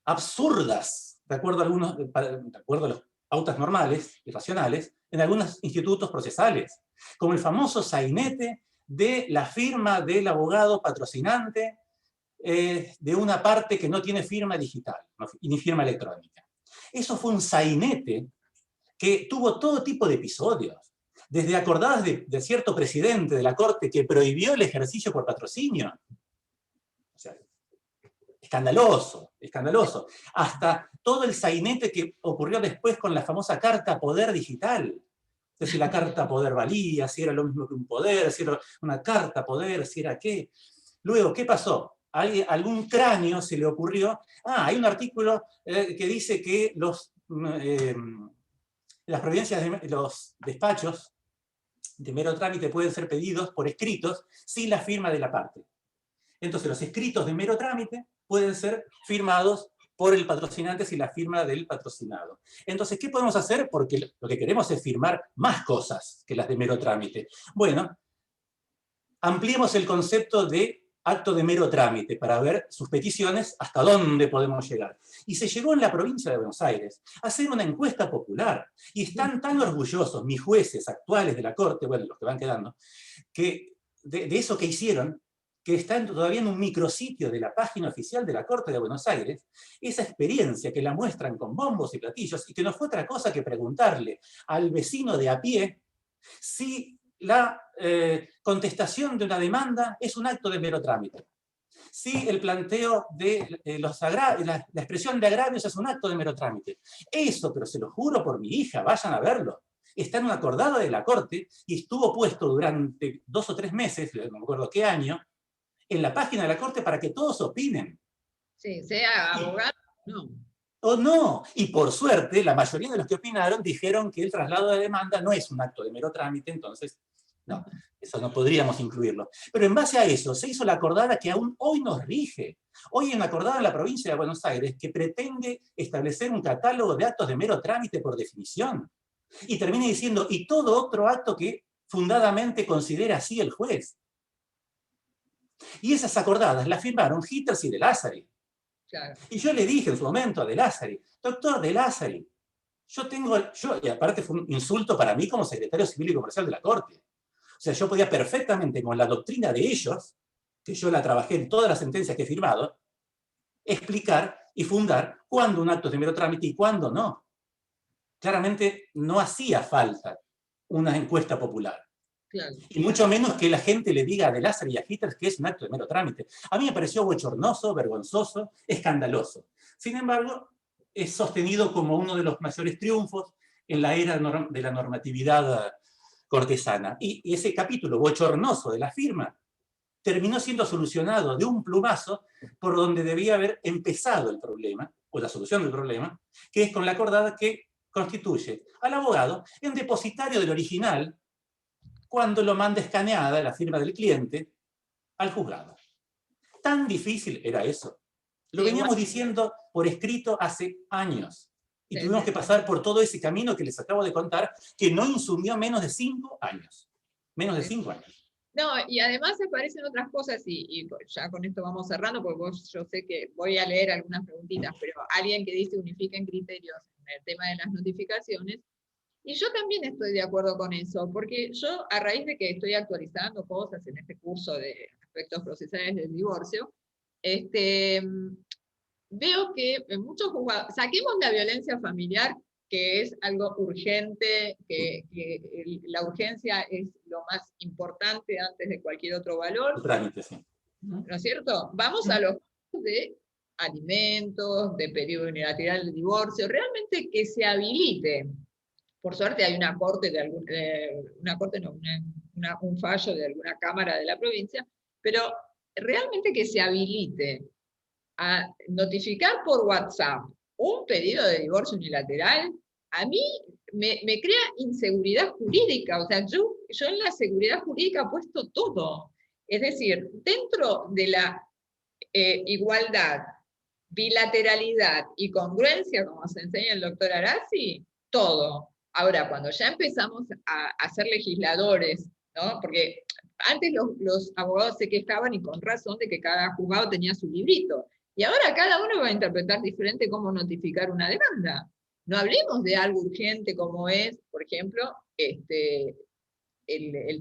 absurdas, de acuerdo a las pautas normales y racionales, en algunos institutos procesales, como el famoso sainete de la firma del abogado patrocinante de una parte que no tiene firma digital, ni firma electrónica. Eso fue un sainete que tuvo todo tipo de episodios, desde acordadas de cierto presidente de la Corte que prohibió el ejercicio por patrocinio, o sea, escandaloso, escandaloso, hasta todo el sainete que ocurrió después con la famosa carta poder digital. Es decir, la carta poder valía, si era lo mismo que un poder, si era una carta poder, si era qué. Luego, ¿qué pasó? A algún cráneo se le ocurrió, hay un artículo que dice que las providencias, los despachos de mero trámite pueden ser pedidos por escritos sin la firma de la parte. Entonces, los escritos de mero trámite pueden ser firmados por el patrocinante sin la firma del patrocinado. Entonces, ¿qué podemos hacer? Porque lo que queremos es firmar más cosas que las de mero trámite. Bueno, ampliemos el concepto de acto de mero trámite para ver sus peticiones hasta dónde podemos llegar. Y se llegó en la provincia de Buenos Aires a hacer una encuesta popular. Y están tan orgullosos mis jueces actuales de la Corte, bueno, los que van quedando, que de eso que hicieron, que está todavía en un micrositio de la página oficial de la Corte de Buenos Aires, esa experiencia que la muestran con bombos y platillos, y que no fue otra cosa que preguntarle al vecino de a pie si la contestación de una demanda es un acto de mero trámite. Si el planteo de la expresión de agravios es un acto de mero trámite. Eso, pero se lo juro por mi hija, vayan a verlo. Está en un acordado de la Corte y estuvo puesto durante 2 o 3 meses, no me acuerdo qué año, en la página de la Corte para que todos opinen. Sí, sea abogado, no. O no. Y por suerte, la mayoría de los que opinaron dijeron que el traslado de demanda no es un acto de mero trámite, entonces, no, eso no podríamos incluirlo. Pero en base a eso, se hizo la acordada que aún hoy nos rige. Hoy hay una acordada en la provincia de Buenos Aires que pretende establecer un catálogo de actos de mero trámite por definición. Y termina diciendo, y todo otro acto que fundadamente considera así el juez. Y esas acordadas las firmaron Gitters y De Lázari. Claro. Y yo le dije en su momento a De Lázari, doctor De Lázari, y aparte fue un insulto para mí como secretario civil y comercial de la Corte. O sea, yo podía perfectamente, con la doctrina de ellos, que yo la trabajé en todas las sentencias que he firmado, explicar y fundar cuándo un acto es de mero trámite y cuándo no. Claramente no hacía falta una encuesta popular. Claro. Y mucho menos que la gente le diga a De Lázari y a Gitters que es un acto de mero trámite. A mí me pareció bochornoso, vergonzoso, escandaloso. Sin embargo, es sostenido como uno de los mayores triunfos en la era de la normatividad cortesana. Y ese capítulo bochornoso de la firma terminó siendo solucionado de un plumazo por donde debía haber empezado el problema, o la solución del problema, que es con la acordada que constituye al abogado en depositario del original cuando lo manda escaneada la firma del cliente al juzgado. Tan difícil era eso. Lo veníamos diciendo por escrito hace años. Y tuvimos que pasar por todo ese camino que les acabo de contar, que no insumió menos de 5 años. Menos de 5 años. No, y además aparecen otras cosas, y ya con esto vamos cerrando, porque yo sé que voy a leer algunas preguntitas, pero alguien que dice unifiquen criterios en el tema de las notificaciones, y yo también estoy de acuerdo con eso, porque yo, a raíz de que estoy actualizando cosas en este curso de aspectos procesales del divorcio, veo que en muchos juzgados, saquemos la violencia familiar, que es algo urgente, que la urgencia es lo más importante antes de cualquier otro valor. El trámite, sí. ¿No es cierto? Vamos a los casos de alimentos, de periodo unilateral del divorcio, realmente que se habilite. Por suerte hay una corte un fallo de alguna cámara de la provincia, pero realmente que se habilite a notificar por WhatsApp un pedido de divorcio unilateral, a mí me crea inseguridad jurídica. O sea, yo en la seguridad jurídica he puesto todo. Es decir, dentro de la igualdad, bilateralidad y congruencia, como se enseña el doctor Arasi, todo. Ahora, cuando ya empezamos a ser legisladores, ¿no? Porque antes los abogados se quejaban, y con razón, de que cada juzgado tenía su librito. Y ahora cada uno va a interpretar diferente cómo notificar una demanda. No hablemos de algo urgente como es, por ejemplo, el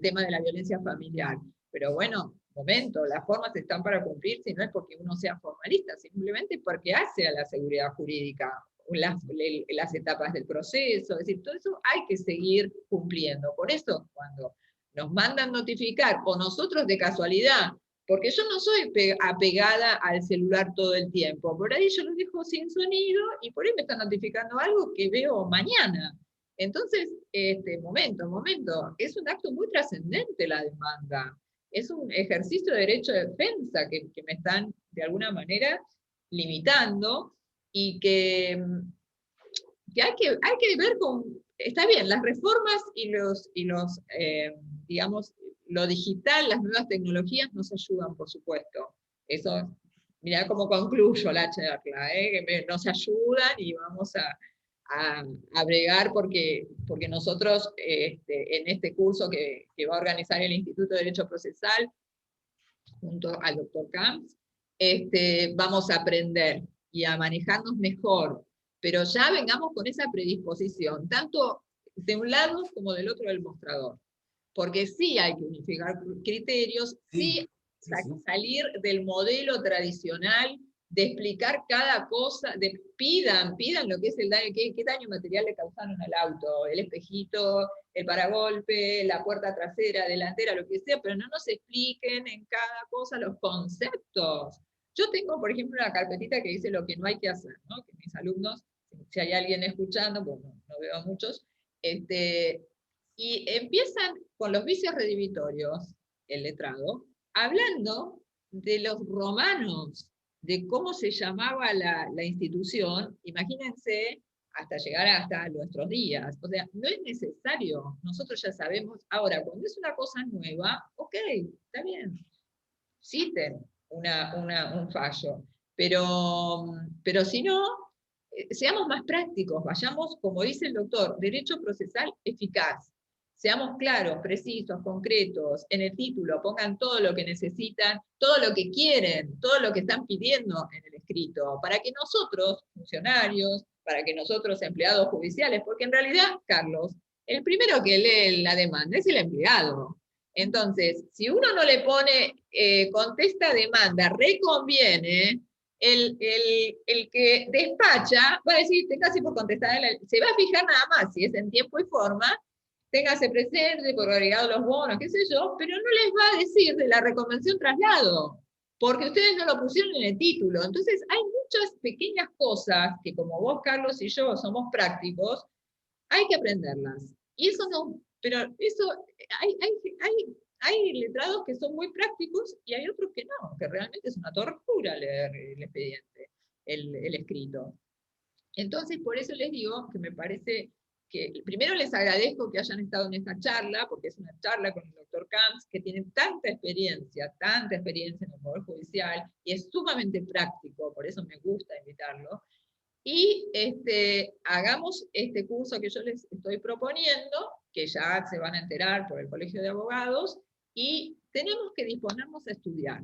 tema de la violencia familiar. Pero bueno, momento, las formas están para cumplirse, y no es porque uno sea formalista, simplemente porque hace a la seguridad jurídica las etapas del proceso, es decir, todo eso hay que seguir cumpliendo. Por eso, cuando nos mandan notificar, o nosotros de casualidad, porque yo no soy apegada al celular todo el tiempo, por ahí yo lo dejo sin sonido, y por ahí me están notificando algo que veo mañana. Entonces, momento, es un acto muy trascendente la demanda. Es un ejercicio de derecho de defensa que me están, de alguna manera, limitando, y que hay que ver con... Está bien, las reformas y digamos, lo digital, las nuevas tecnologías nos ayudan, por supuesto. Eso, mirá cómo concluyo la charla, que nos ayudan, y vamos a bregar porque nosotros, en este curso que va a organizar el Instituto de Derecho Procesal, junto al doctor Camps, vamos a aprender y a manejarnos mejor, pero ya vengamos con esa predisposición, tanto de un lado como del otro del mostrador, porque sí hay que unificar criterios, sí, salir del modelo tradicional de explicar cada cosa, pidan lo que es el daño, qué daño material le causaron al auto, el espejito, el paragolpe, la puerta trasera, delantera, lo que sea, pero no nos expliquen en cada cosa los conceptos. Yo tengo, por ejemplo, una carpetita que dice lo que no hay que hacer, ¿no? Que mis alumnos, si hay alguien escuchando, pues no veo a muchos, y empiezan con los vicios redivitorios, el letrado, hablando de los romanos, de cómo se llamaba la institución, imagínense, hasta llegar hasta nuestros días. O sea, no es necesario, nosotros ya sabemos. Ahora, cuando es una cosa nueva, ok, está bien, citen un fallo, pero si no, seamos más prácticos, vayamos, como dice el doctor, derecho procesal eficaz. Seamos claros, precisos, concretos, en el título pongan todo lo que necesitan, todo lo que quieren, todo lo que están pidiendo en el escrito, para que nosotros, funcionarios, para que nosotros, empleados judiciales, porque en realidad, Carlos, el primero que lee la demanda es el empleado. Entonces, si uno no le pone contesta demanda, reconviene, el que despacha va a decir, téngase por contestar, se va a fijar nada más si es en tiempo y forma, téngase presente, por agregado los bonos, qué sé yo, pero no les va a decir de la reconvención traslado, porque ustedes no lo pusieron en el título. Entonces, hay muchas pequeñas cosas que, como vos, Carlos, y yo somos prácticos, hay que aprenderlas. Y eso no, pero eso, hay letrados que son muy prácticos, y hay otros que no, que realmente es una tortura leer el expediente, el escrito. Entonces, por eso les digo que me parece que, primero les agradezco que hayan estado en esta charla, porque es una charla con el doctor Camps, que tiene tanta experiencia en el Poder Judicial, y es sumamente práctico, por eso me gusta invitarlo. Y hagamos este curso que yo les estoy proponiendo, que ya se van a enterar por el Colegio de Abogados, y tenemos que disponernos a estudiar.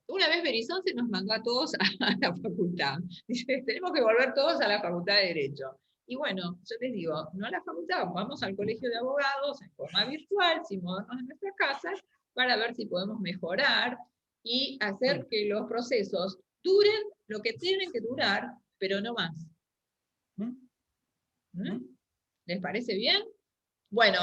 Una vez Berizón se nos mandó a todos a la facultad. Dice, tenemos que volver todos a la Facultad de Derecho. Y bueno, yo les digo, no a la facultad, vamos al Colegio de Abogados en forma virtual, sin movernos en nuestras casas, para ver si podemos mejorar y hacer que los procesos duren lo que tienen que durar, pero no más. ¿Les parece bien? Bueno,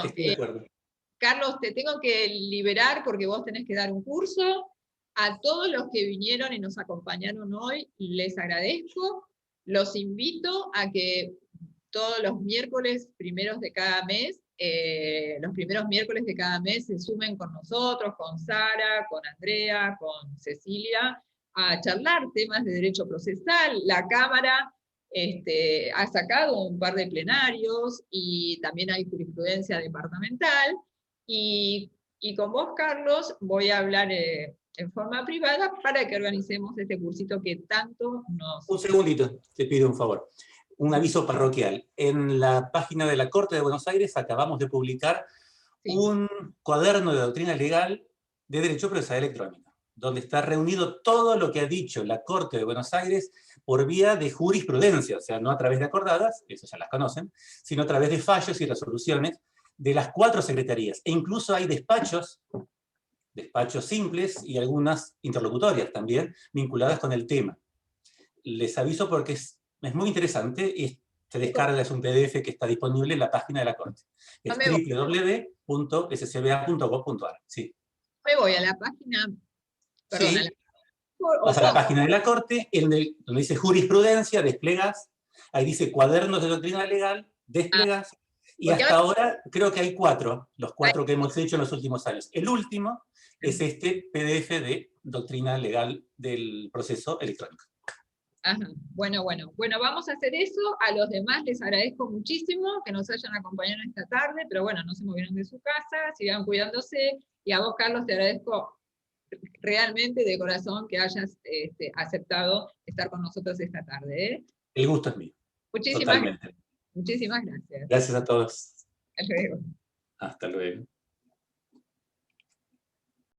Carlos, te tengo que liberar porque vos tenés que dar un curso. A todos los que vinieron y nos acompañaron hoy, les agradezco. Los invito a que todos los miércoles primeros de cada mes, se sumen con nosotros, con Sara, con Andrea, con Cecilia, a charlar temas de derecho procesal. La Cámara ha sacado un par de plenarios, y también hay jurisprudencia departamental, y con vos, Carlos, voy a hablar en forma privada para que organicemos este cursito que tanto nos... Un segundito, te pido un favor. Un aviso parroquial. En la página de la Corte de Buenos Aires acabamos de publicar un cuaderno de doctrina legal de Derecho Procesal Electrónico, donde está reunido todo lo que ha dicho la Corte de Buenos Aires por vía de jurisprudencia, o sea, no a través de acordadas, eso ya las conocen, sino a través de fallos y resoluciones de las 4 secretarías. E incluso hay despachos simples y algunas interlocutorias también vinculadas con el tema. Les aviso porque es muy interesante y se descarga, es un PDF que está disponible en la página de la Corte. Es www.scba.gov.ar. Sí. Me voy a la página, perdón, Sí. Vas a la página de la Corte, donde dice jurisprudencia, desplegas, ahí dice cuadernos de doctrina legal, desplegas, y hasta ahora creo que hay 4, los 4 que hemos hecho en los últimos años. El último es este PDF de doctrina legal del proceso electrónico. Ajá. Bueno, vamos a hacer eso. A los demás les agradezco muchísimo que nos hayan acompañado esta tarde, pero bueno, no se movieron de su casa, sigan cuidándose, y a vos, Carlos, te agradezco realmente de corazón que hayas aceptado estar con nosotros esta tarde, ¿eh? El gusto es mío. Muchísimas gracias. Gracias a todos. Hasta luego. Hasta luego.